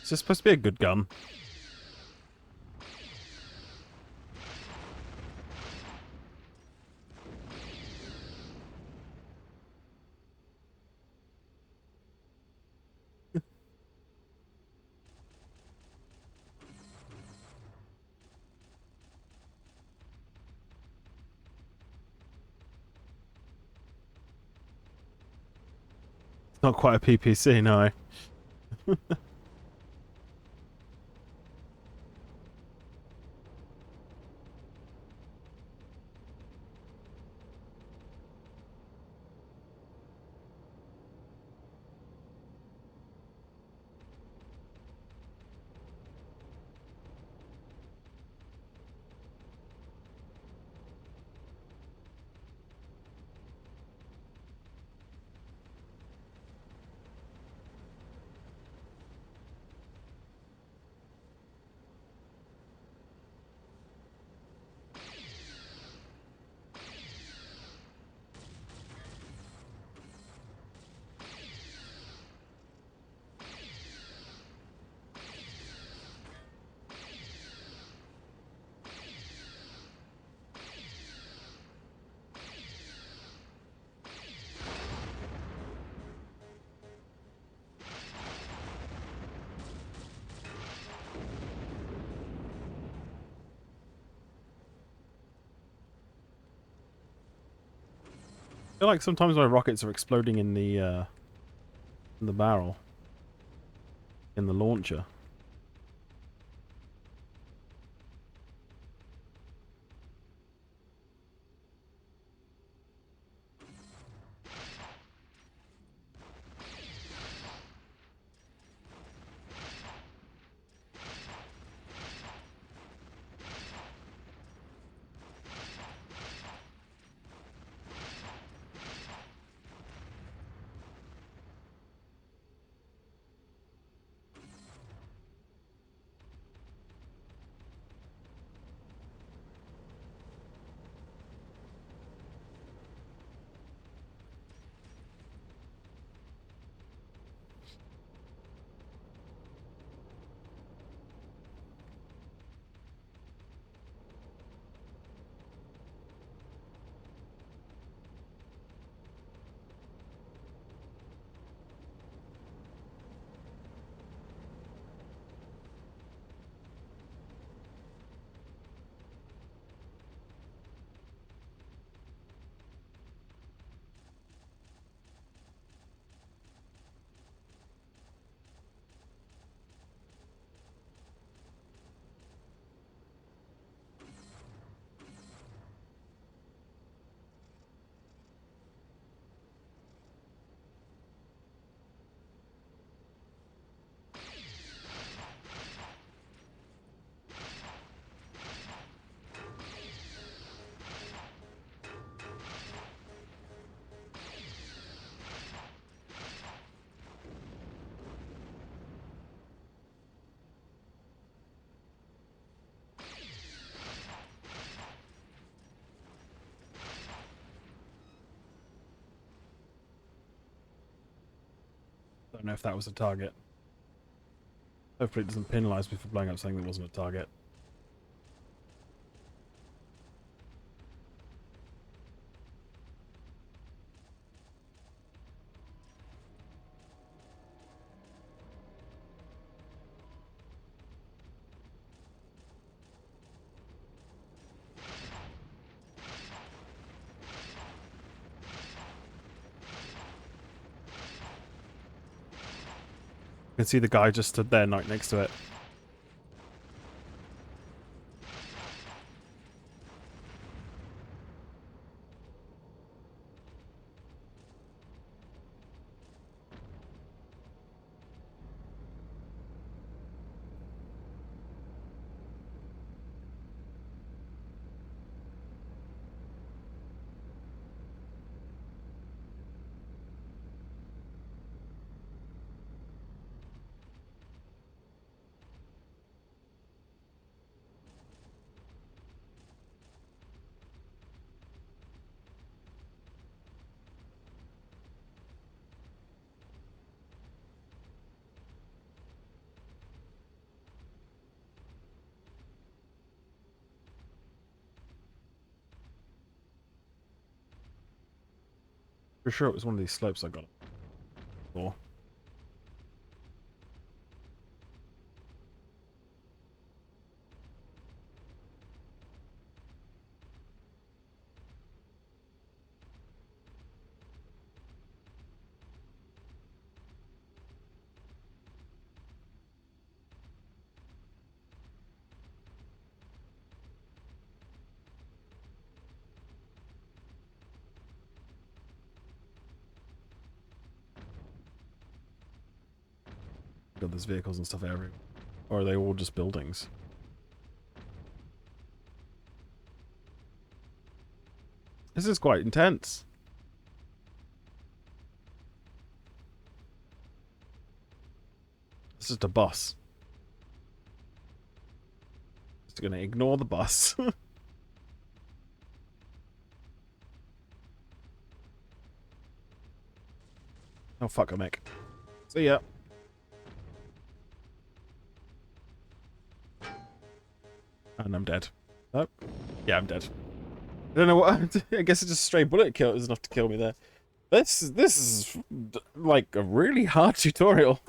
Is this supposed to be a good gun? Not quite a PPC, no. I feel like sometimes my rockets are exploding in the barrel, in the launcher. Don't know if that was a target. Hopefully it doesn't penalise me for blowing up something that wasn't a target. You can see the guy just stood there right next to it. For sure it was one of these slopes I got for. God, there's vehicles and stuff everywhere. Or are they all just buildings? This is quite intense. It's just a bus. Just gonna ignore the bus. Oh, fuck a mech. See ya. And I'm dead. Oh. Yeah, I'm dead. I don't know what. I guess it's just a stray bullet kill is enough to kill me there. This is like a really hard tutorial.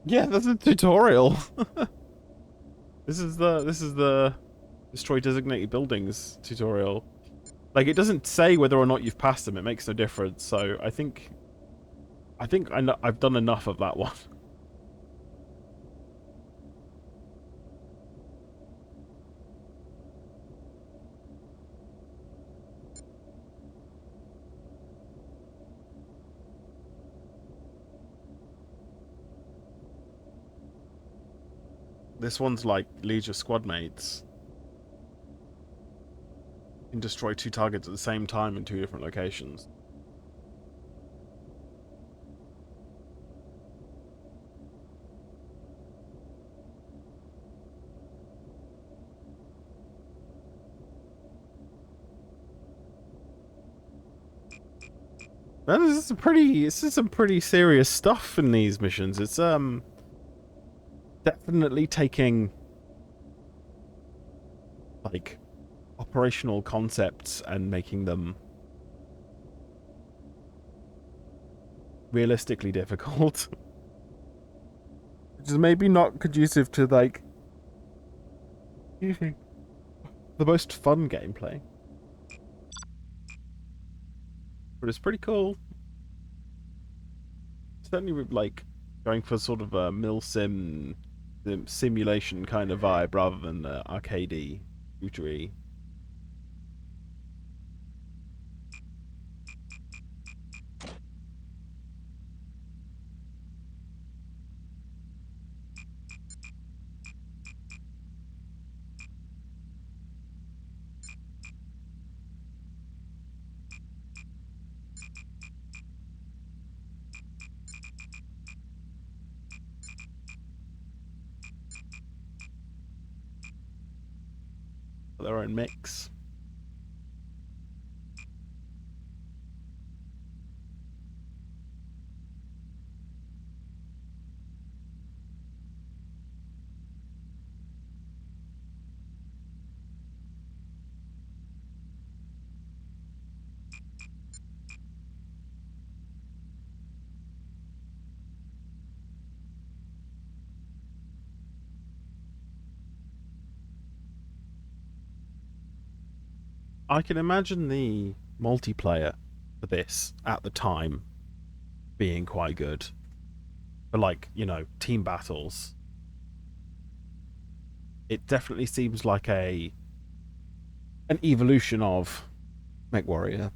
Yeah, that's a tutorial. This is the destroy designated buildings tutorial. Like, it doesn't say whether or not you've passed them. It makes no difference. So I think I know, I've done enough of that one. This one's like lead your squad mates. You can destroy 2 targets at the same time in 2 different locations. Man, this is some pretty serious stuff in these missions. It's definitely taking like operational concepts and making them realistically difficult. Which is maybe not conducive to like the most fun gameplay. But it's pretty cool. Certainly with like going for sort of a simulation kind of vibe rather than arcadey, shootery. Their own mix. I can imagine the multiplayer for this at the time being quite good. For like, you know, team battles. It definitely seems like an evolution of MechWarrior.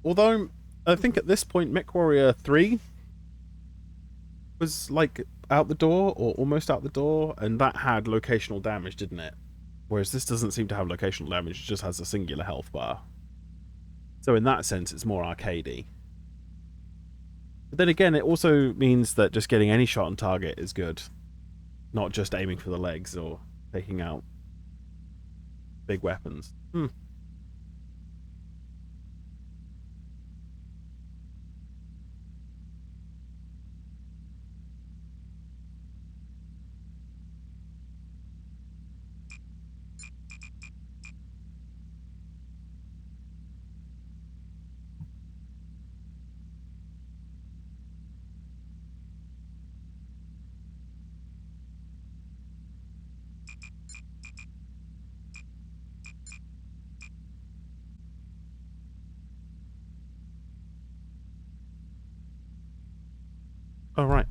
Although I think at this point MechWarrior 3 was like out the door or almost out the door, and that had locational damage, didn't it? Whereas this doesn't seem to have locational damage, it just has a singular health bar. So in that sense, it's more arcadey. But then again, it also means that just getting any shot on target is good. Not just aiming for the legs or taking out big weapons. Oh, right.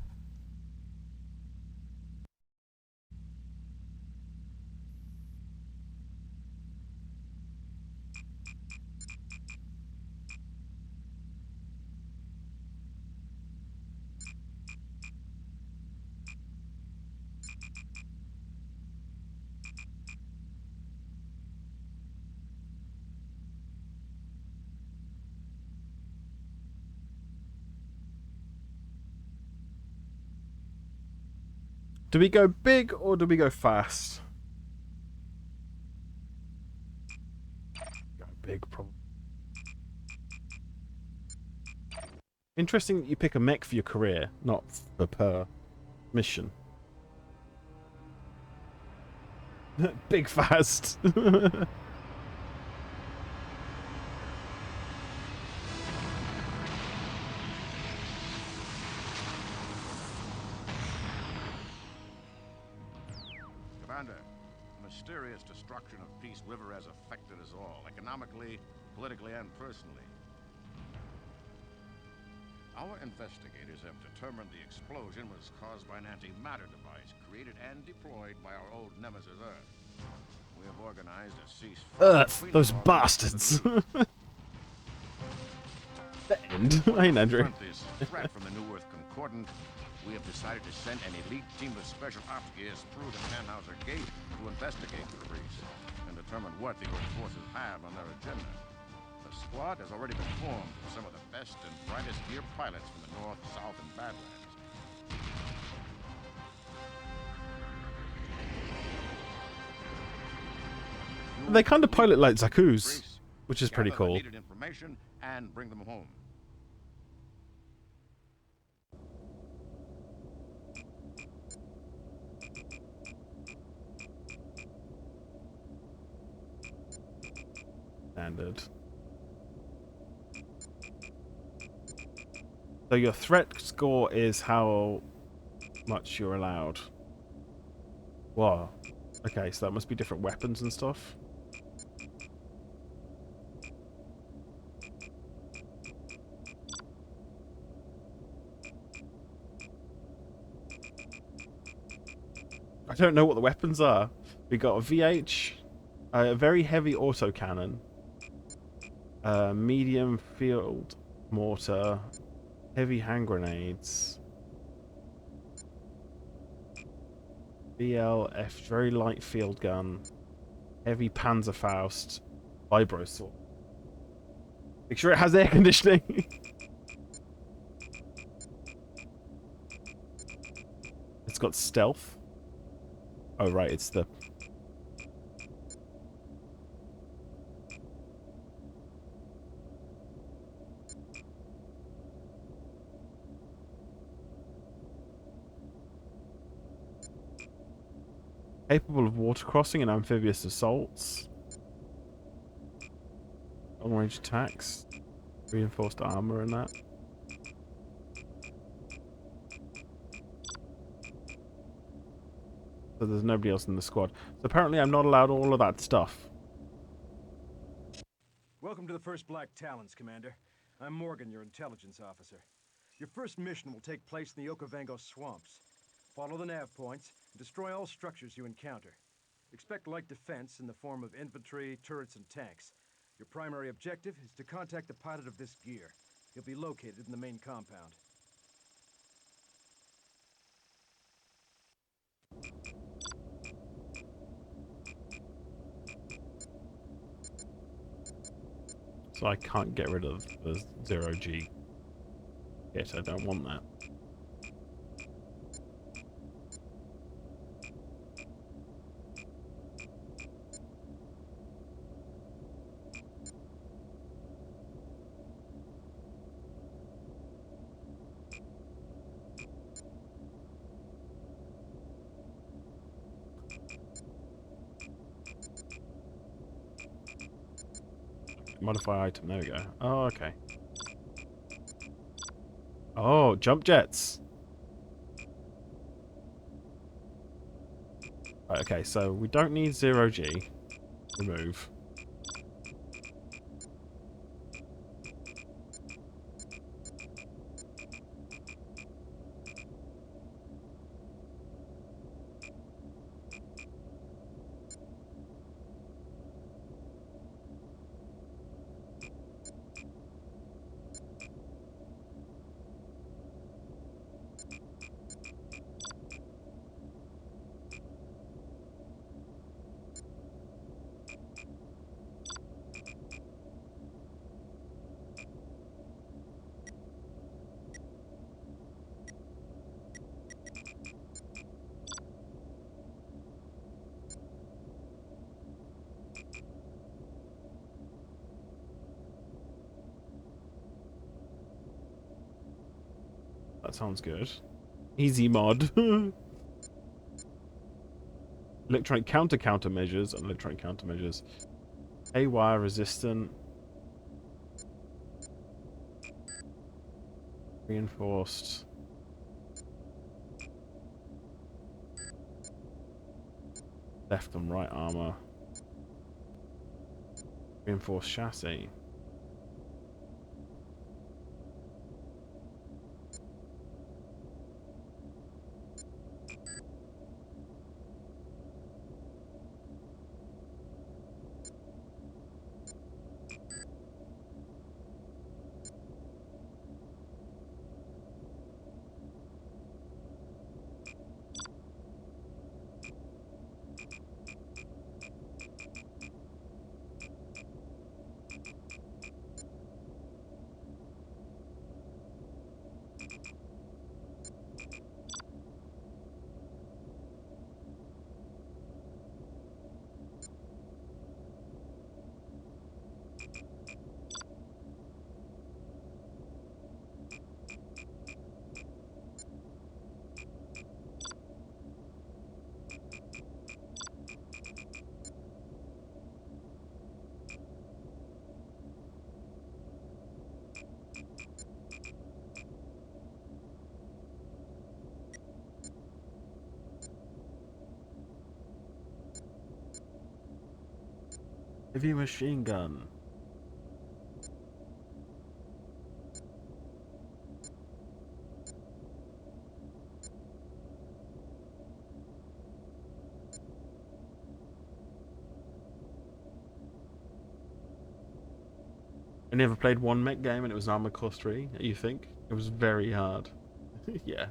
Do we go big or do we go fast? Go big, probably. Interesting that you pick a mech for your career, not for per mission. Big fast. Commander, the mysterious destruction of Peace River has affected us all, economically, politically, and personally. Our investigators have determined the explosion was caused by an antimatter device created and deployed by our old nemesis Earth. We have organized a ceasefire. Earth, those bastards. The end. I ain't Andrew. This threat from the new Earth Concordat, we have decided to send an elite team of special ops gears through the Tannhauser Gate to investigate Caprice and determine what the Earth forces have on their agenda. The squad has already been formed with some of the best and brightest gear pilots from the North, South, and Badlands. They kind of pilot like Zaku's, which is pretty Gather the cool. needed information and bring them home. Standard. So your threat score is how much you're allowed. Wow. Okay, so that must be different weapons and stuff. I don't know what the weapons are. We got a VH, a very heavy autocannon, a medium field mortar, heavy hand grenades, BLF, very light field gun, heavy Panzerfaust, vibro sword. Make sure it has air conditioning. It's got stealth. Oh right, it's the... Capable of water crossing and amphibious assaults. Long range attacks. Reinforced armor and that. So there's nobody else in the squad. So apparently I'm not allowed all of that stuff. Welcome to the 1st Black Talons, Commander. I'm Morgan, your intelligence officer. Your first mission will take place in the Okavango swamps. Follow the nav points and destroy all structures you encounter. Expect light defense in the form of infantry, turrets, and tanks. Your primary objective is to contact the pilot of this gear. He'll be located in the main compound. So I can't get rid of the 0G kit. I don't want that. Modify item, there we go. Oh, okay. Oh, jump jets. Right, okay, so we don't need 0G. Remove. That sounds good. Easy mod. Electronic countermeasures and electronic countermeasures. A-wire resistant. Reinforced. Left and right armor. Reinforced chassis. Heavy machine gun. I never played one mech game and it was Armored Core 3, you think? It was very hard. Yeah.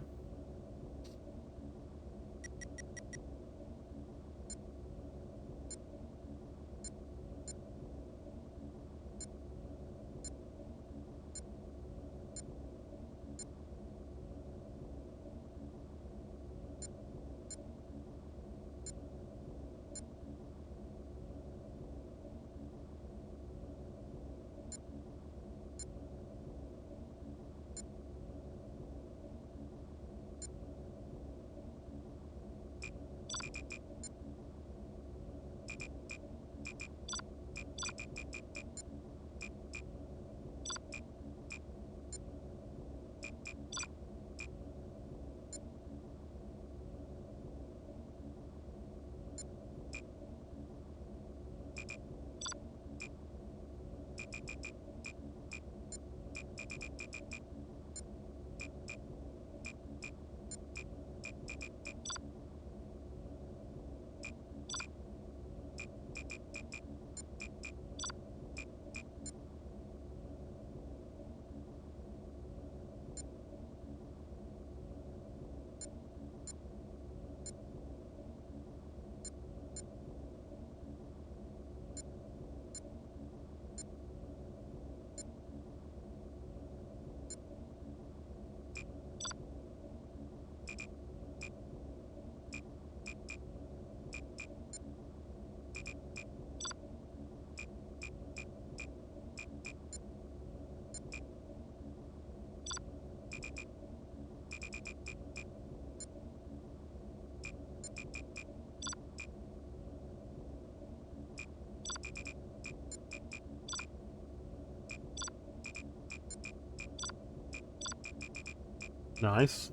Nice.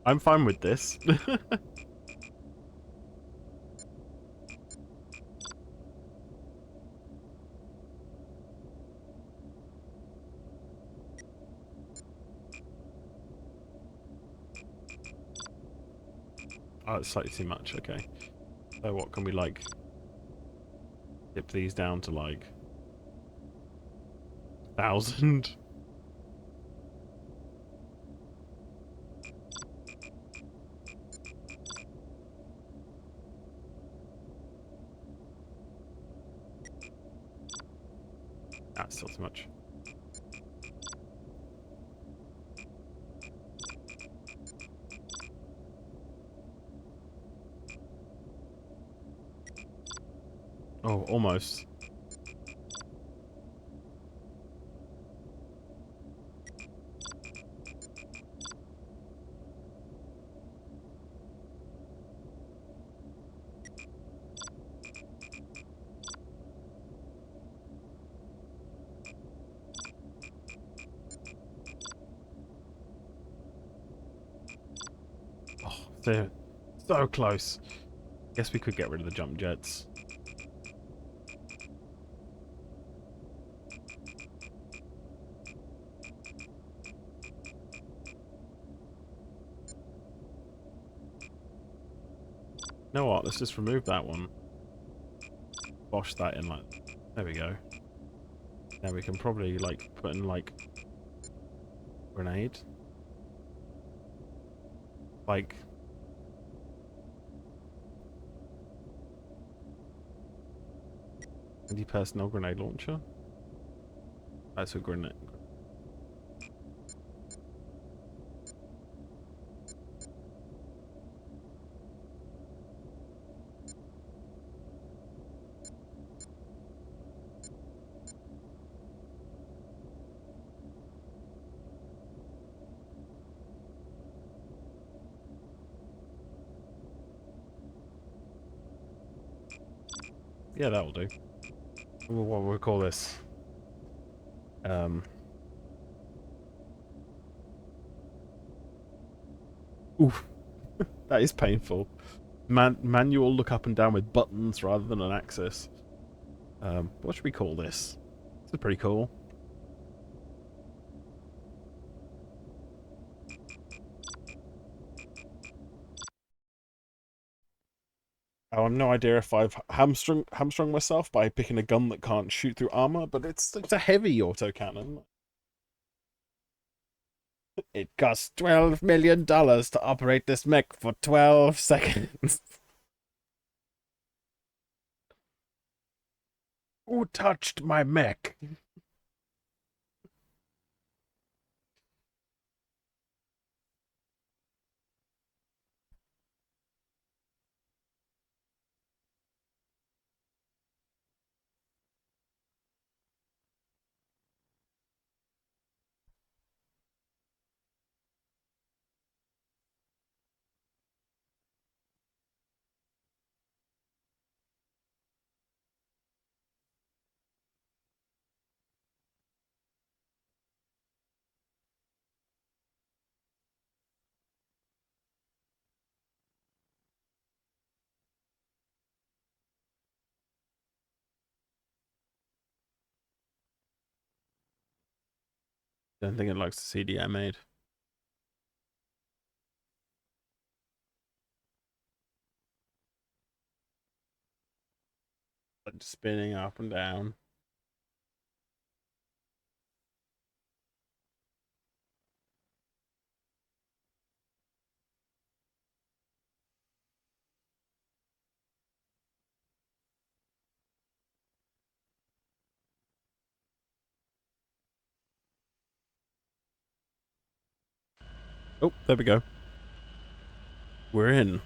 I'm fine with this. Oh, it's slightly too much, okay. So what can we, like, dip these down to, like, 1,000? That's still too much. Oh, almost. So close. Guess we could get rid of the jump jets. You know what? Let's just remove that one. Bosh that in like... There we go. Now we can probably like put in like... Grenade. Like... Anti-personnel grenade launcher. That's a grenade. Yeah, that'll do. What we'll call this. Oof. That is painful. Manual look up and down with buttons rather than an axis. What should we call this? This is pretty cool. I have no idea if I've hamstrung myself by picking a gun that can't shoot through armor, but it's a heavy autocannon. It costs $12 million to operate this mech for 12 seconds. Who touched my mech? Don't think it likes the CD I made. Like spinning up and down. Oh, there we go. We're in.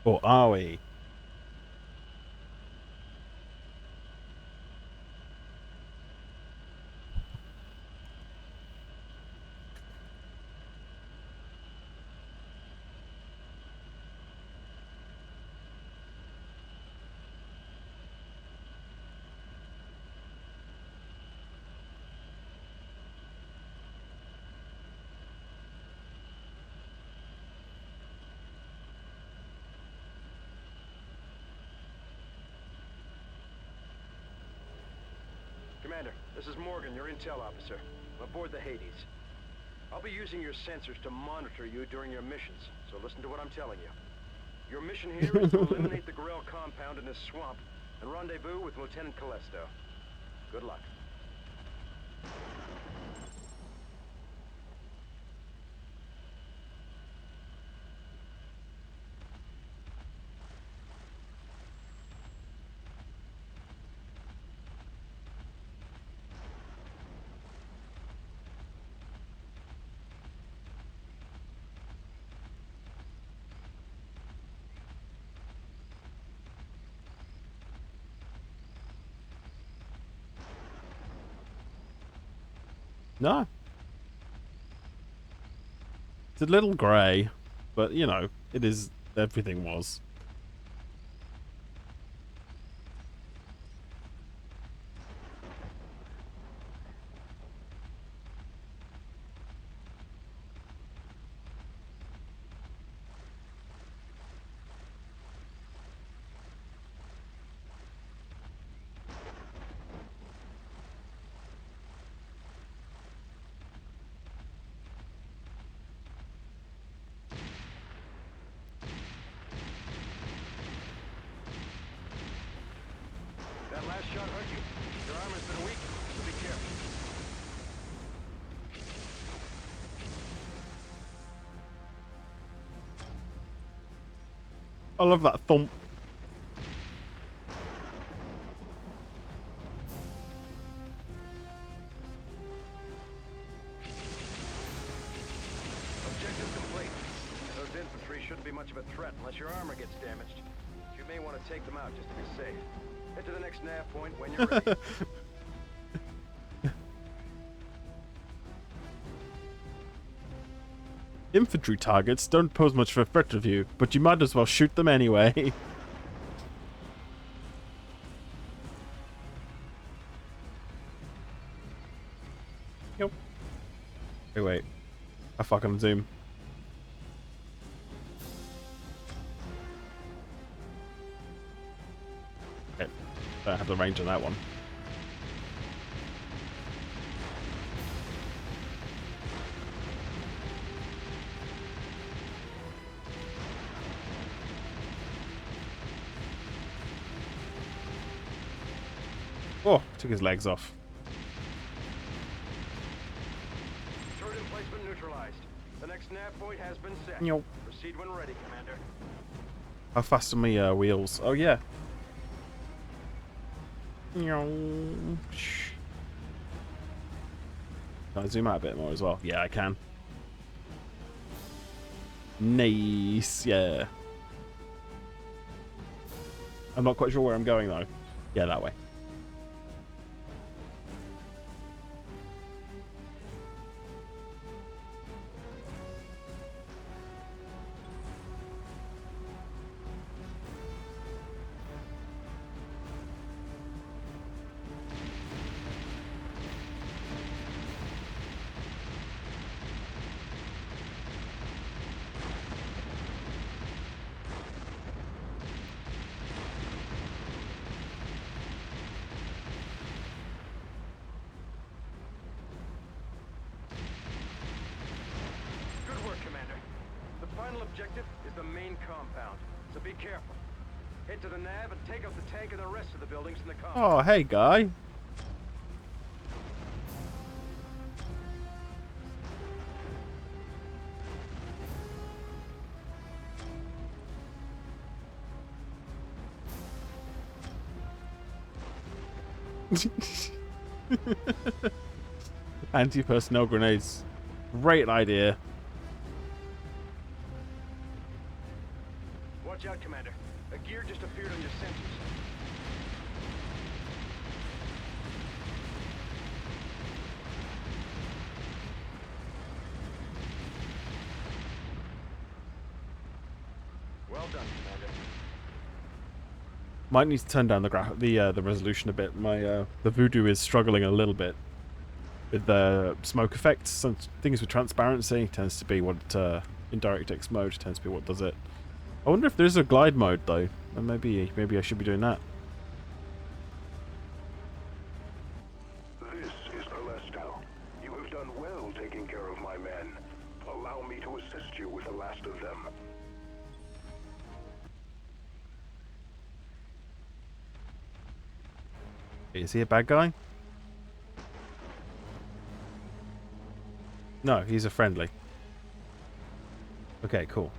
Or are we? Commander, this is Morgan, your intel officer. I'm aboard the Hades. I'll be using your sensors to monitor you during your missions, so listen to what I'm telling you. Your mission here is to eliminate the Gorel compound in this swamp and rendezvous with Lieutenant Callisto. Good luck. No. It's a little grey, but you know, it is. Everything was. I love that thump. Objective complete. Those infantry shouldn't be much of a threat unless your armor gets damaged. You may want to take them out just to be safe. Head to the next nav point when you're ready. Infantry targets don't pose much of a threat to you, but you might as well shoot them anyway. Yep. Wait. I fucking zoom. Okay. Don't have the range on that one. Oh, took his legs off. Turret emplacement neutralized. The next nav point has been set. Yo. Proceed when ready, Commander. How fast are my wheels? Oh, yeah. Can I zoom out a bit more as well? Yeah, I can. Nice, yeah. I'm not quite sure where I'm going, though. Yeah, that way. Objective is the main compound, so be careful. Head to the nav and take out the tank and the rest of the buildings in the compound. Oh, hey, guy. Anti-personnel grenades. Great idea. Watch out, Commander. A gear just appeared on your sensors. Well done, Commander. Might need to turn down the resolution a bit. My the Voodoo is struggling a little bit with the smoke effects. Some things with transparency tends to be what in DirectX mode tends to be what does it. I wonder if there's a glide mode though. And maybe I should be doing that. This is Callisto. You have done well taking care of my men. Allow me to assist you with the last of them. Is he a bad guy? No, he's a friendly. Okay, cool.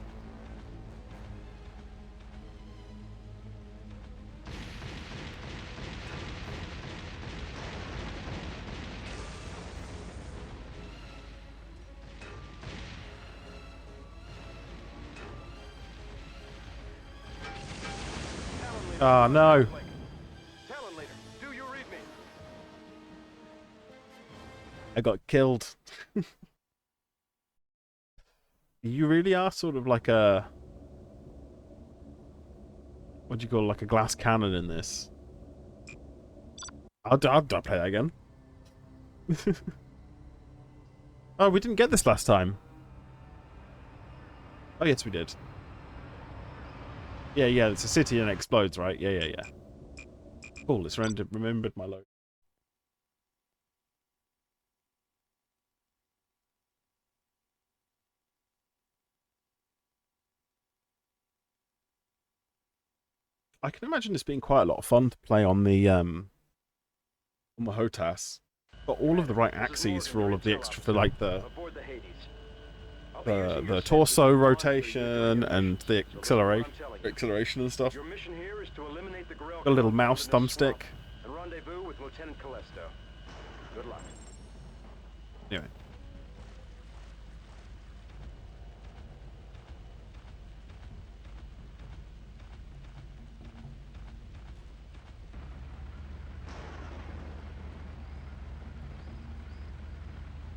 Oh, no. Talon leader, do you read me? I got killed. You really are sort of like a... What do you call like a glass cannon in this? I'll play that again. Oh, we didn't get this last time. Oh, yes, we did. Yeah, it's a city and it explodes, right? Yeah. Cool, it's remembered my load. I can imagine this being quite a lot of fun to play on the HOTAS. Got all of the right axes for all of the extra, for like the... Aboard the Hades. I'll the torso rotation and the acceleration and stuff. Your mission here is to eliminate the Grell A little code mouse in this swamp thumbstick. and rendezvous with Lieutenant Callisto. Good luck. Anyway.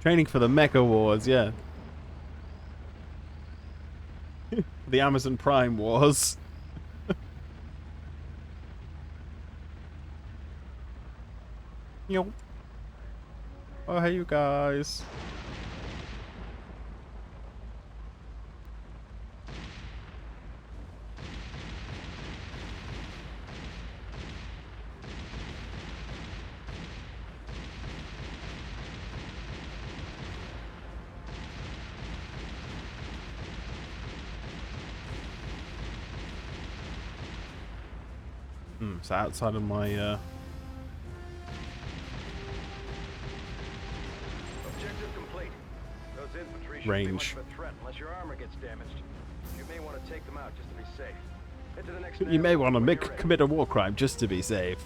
Training for the Mecha Wars, yeah. The Amazon Prime Wars. Yo. Oh, hey, you guys. So outside of my Objective complete. Those infantry shouldn't be range. much of a threat unless your armor gets damaged. You may want to take them out just to be safe. Head to the next You may nav want to when make you're ready. commit a war crime just to be safe.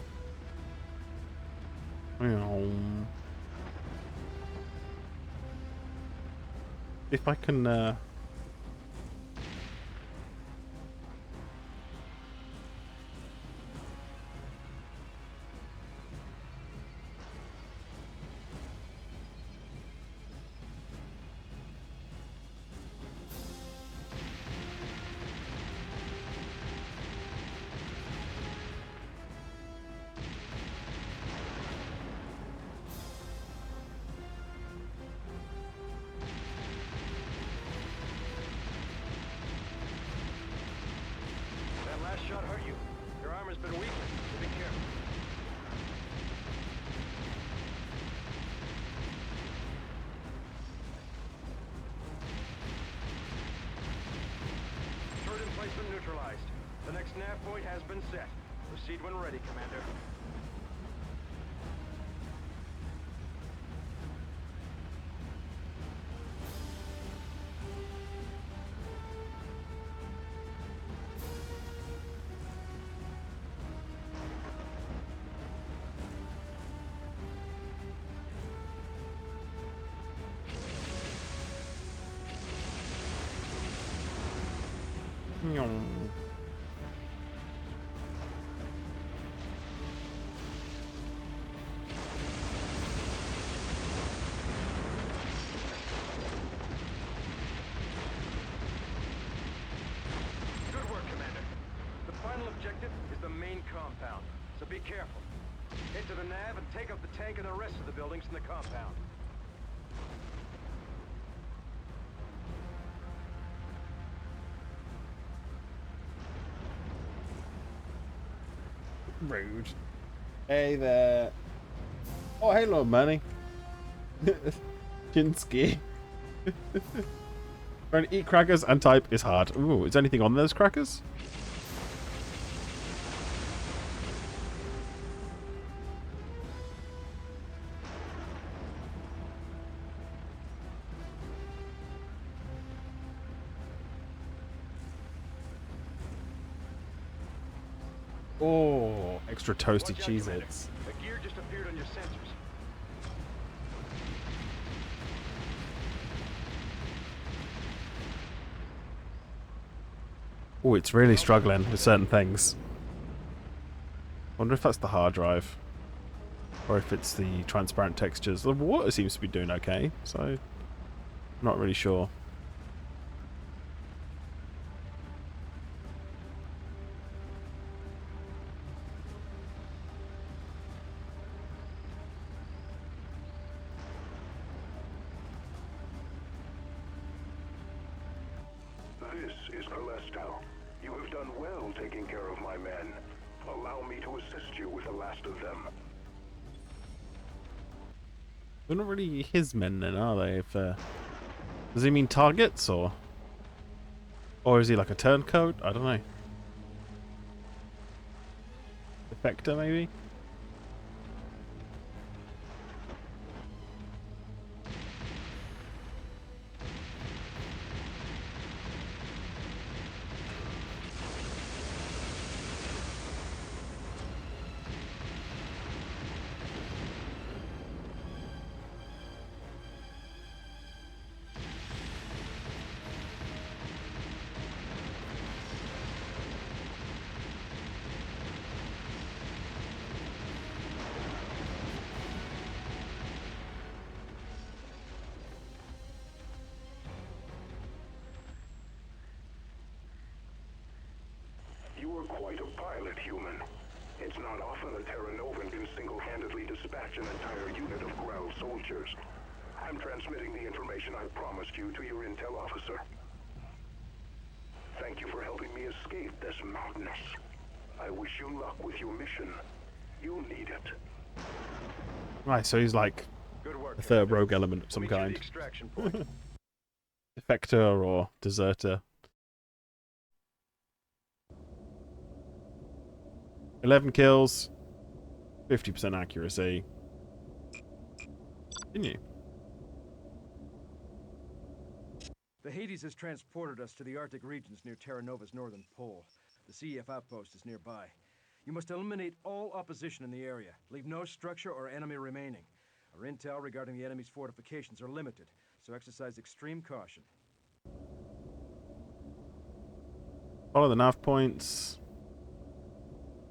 If I can That last shot hurt you. Your armor's been weakened, so be careful. Turret emplacement neutralized. The next nav point has been set. Proceed when ready, Commander. Good work, Commander. The final objective is the main compound, so be careful. Head to the nav and take out the tank and the rest of the buildings in the compound. rude. Hey there. Oh, hello, Manny. Chinsky. Trying to eat crackers and type is hard. Ooh, is anything on those crackers? Oh, extra toasty Watch out, Commander. Cheez-Its. The gear just appeared on your sensors. Oh, it's really struggling with certain things. Wonder if that's the hard drive. Or if it's the transparent textures. The water seems to be doing okay, so not really sure. This is Callisto. You have done well taking care of my men. Allow me to assist you with the last of them. They're not really his men then, are they? If, does he mean targets, or is he like a turncoat? I don't know. Defector, maybe? quite a pilot, human. It's not often a Terra Novan can single-handedly dispatch an entire unit of Growl soldiers. I'm transmitting the information I promised you to your intel officer. Thank you for helping me escape this madness. I wish you luck with your mission. You'll need it. Right, so he's like Good work. a third rogue element of some Meet you at the kind. extraction point. Defector or deserter. 11 kills, 50% accuracy. Didn't you? The Hades has transported us to the Arctic regions near Terra Nova's northern pole. The CEF outpost is nearby. You must eliminate all opposition in the area. Leave no structure or enemy remaining. Our intel regarding the enemy's fortifications are limited, so exercise extreme caution. Follow the nav points.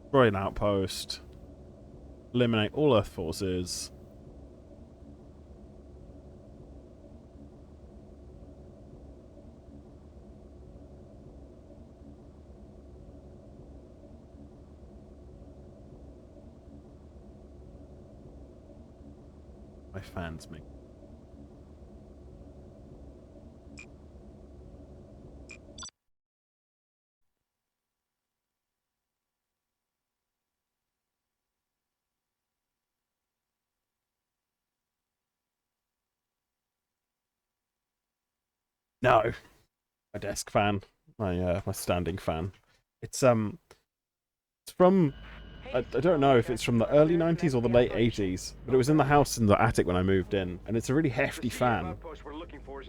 Destroy an outpost. Eliminate all Earth forces. My fans me. No, my desk fan, my standing fan. It's from I don't know if it's from the early 90s or the late 80s, but it was in the house in the attic when I moved in, and it's a really hefty fan.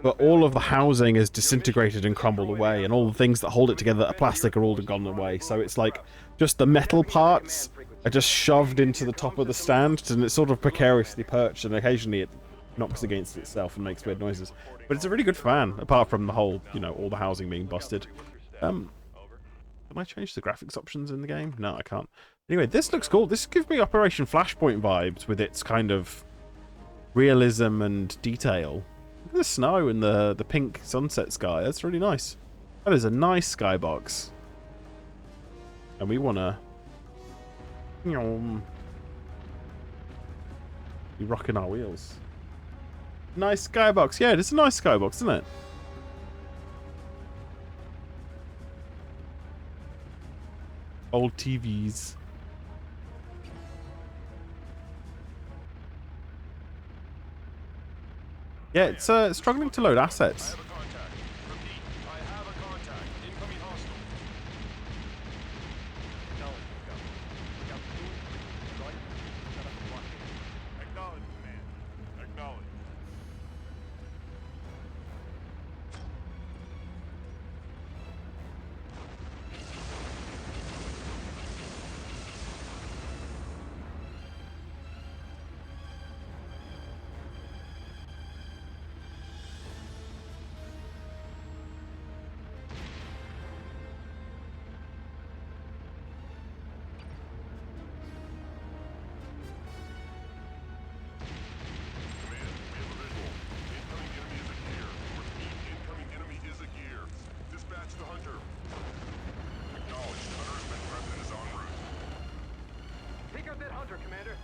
But all of the housing is disintegrated and crumbled away, and all the things that hold it together that are plastic are all gone away. So it's like just the metal parts are just shoved into the top of the stand, and it's sort of precariously perched, and occasionally it knocks against itself and makes weird noises. But it's a really good fan, apart from the whole, you know, all the housing being busted. Can I change the graphics options in the game? No, I can't. Anyway, this looks cool. This gives me Operation Flashpoint vibes with its kind of realism and detail. Look at the snow and the pink sunset sky. That's really nice. That is a nice skybox. And we want to be rocking our wheels. Nice skybox. Yeah, it's a nice skybox, isn't it? Old TVs. Yeah, it's struggling to load assets. Commander.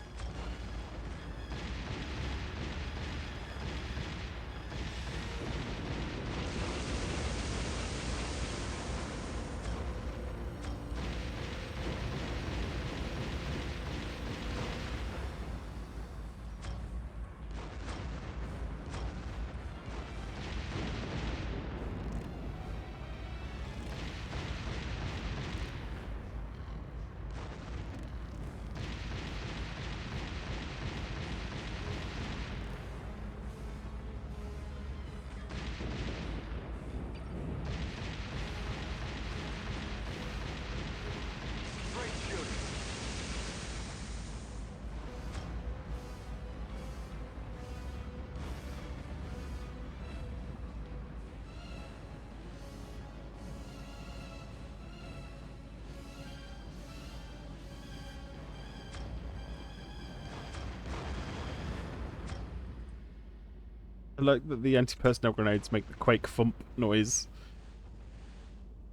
I like that the anti-personnel grenades make the quake thump noise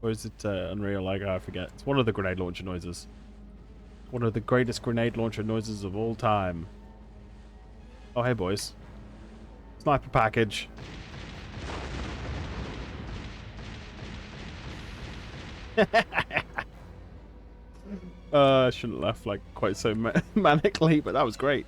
Or is it Unreal? Like, I forget. It's one of the grenade launcher noises. One of the greatest grenade launcher noises of all time. Oh, hey, boys. Sniper package. I shouldn't laugh like quite so manically, but that was great.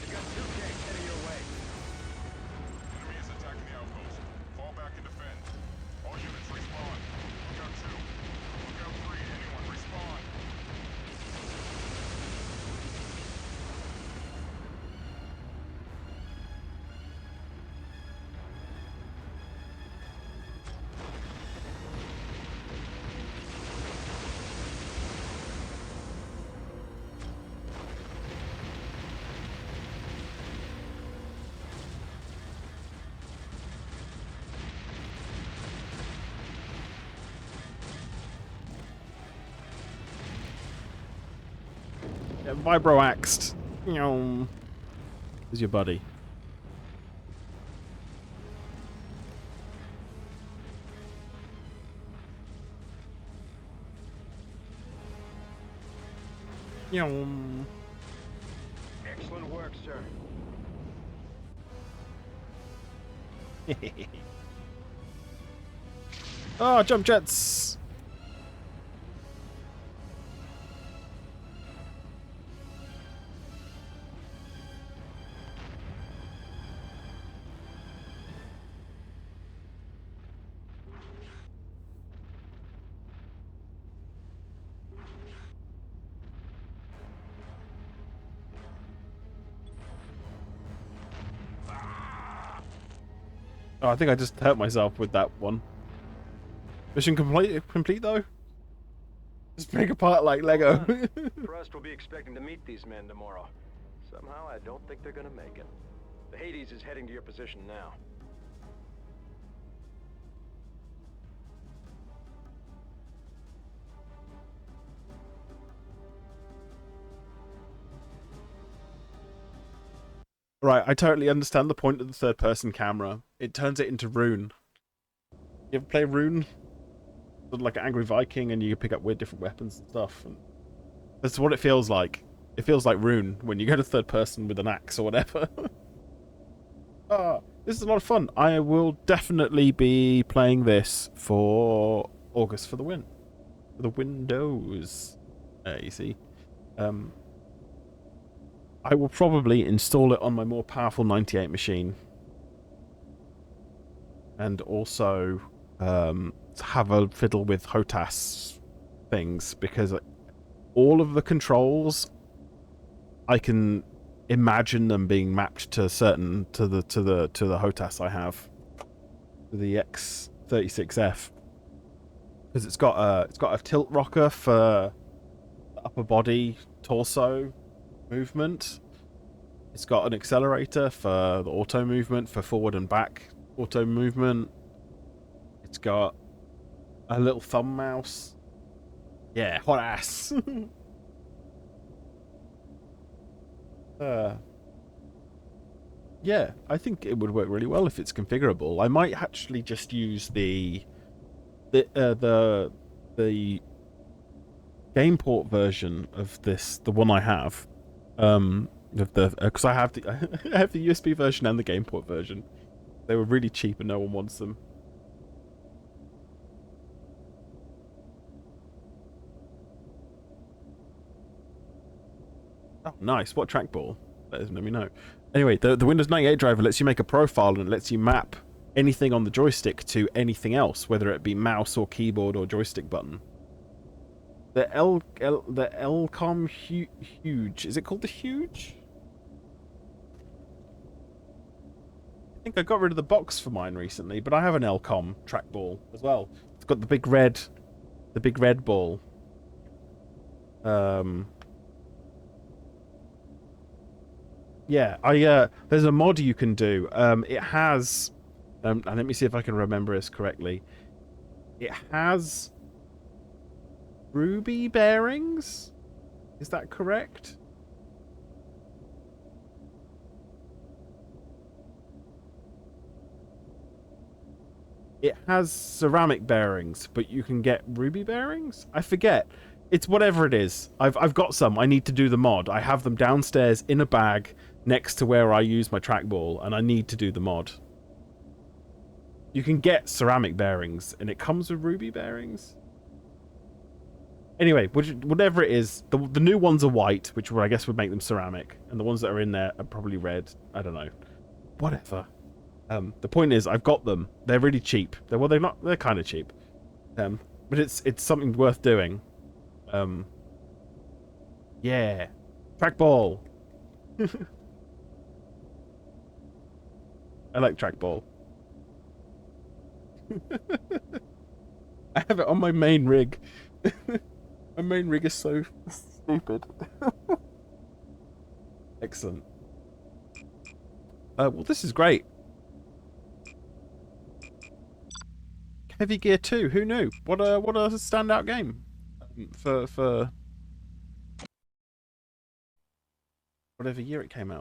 You got 2K heading your way. Enemy is attacking the outpost. Fall back and defend. All units respawn. Lookout 2. Lookout 3. Anyone respawn. Yeah, vibro-axed. Who's your buddy? Excellent work, sir. Oh, jump jets! Oh, I think I just hurt myself with that one. Mission complete though? Just break apart like Lego. Trust will be expecting to meet these men tomorrow. Somehow, I don't think they're gonna make it. The Hades is heading to your position now. Right, I totally understand the point of the third-person camera. It turns it into Rune. You ever play Rune? Sort of like an angry Viking, and you can pick up weird different weapons and stuff. And that's what it feels like. It feels like Rune when you go to third person with an axe or whatever. This is a lot of fun. I will definitely be playing this for August for the win. For the Windows. You see. I will probably install it on my more powerful 98 machine. And also have a fiddle with HOTAS things, because all of the controls, I can imagine them being mapped to certain to the HOTAS I have, to the X36F, because it's got a tilt rocker for upper body torso movement. It's got an accelerator for the auto movement, for forward and back auto movement. It's got a little thumb mouse. Yeah, hot ass. Yeah, I think it would work really well if it's configurable. I might actually just use the game port version of this, the one I have, because I have I have the USB version and the game port version. They were really cheap and no one wants them. Oh, nice. What trackball? Let me know. Anyway, the Windows 98 driver lets you make a profile, and it lets you map anything on the joystick to anything else, whether it be mouse or keyboard or joystick button. The Lcom Huge. Is it called the Huge? I think I got rid of the box for mine recently, but I have an Lcom trackball as well. It's got the big red ball. Yeah, there's a mod you can do. It has And let me see if I can remember this correctly. It has ruby bearings? Is that correct? It has ceramic bearings, but you can get ruby bearings? I forget. It's whatever it is. I've got some. I need to do the mod. I have them downstairs in a bag next to where I use my trackball, and I need to do the mod. You can get ceramic bearings, and it comes with ruby bearings? Anyway, whatever it is, the new ones are white, which I guess would make them ceramic, and the ones that are in there are probably red. I don't know. Whatever. The point is, I've got them. They're really cheap. They're not. They're kind of cheap. But it's something worth doing. Yeah. Trackball. I like trackball. I have it on my main rig. My main rig is so stupid. Excellent. Well, this is great. Heavy Gear 2, who knew? What a standout game for whatever year it came out.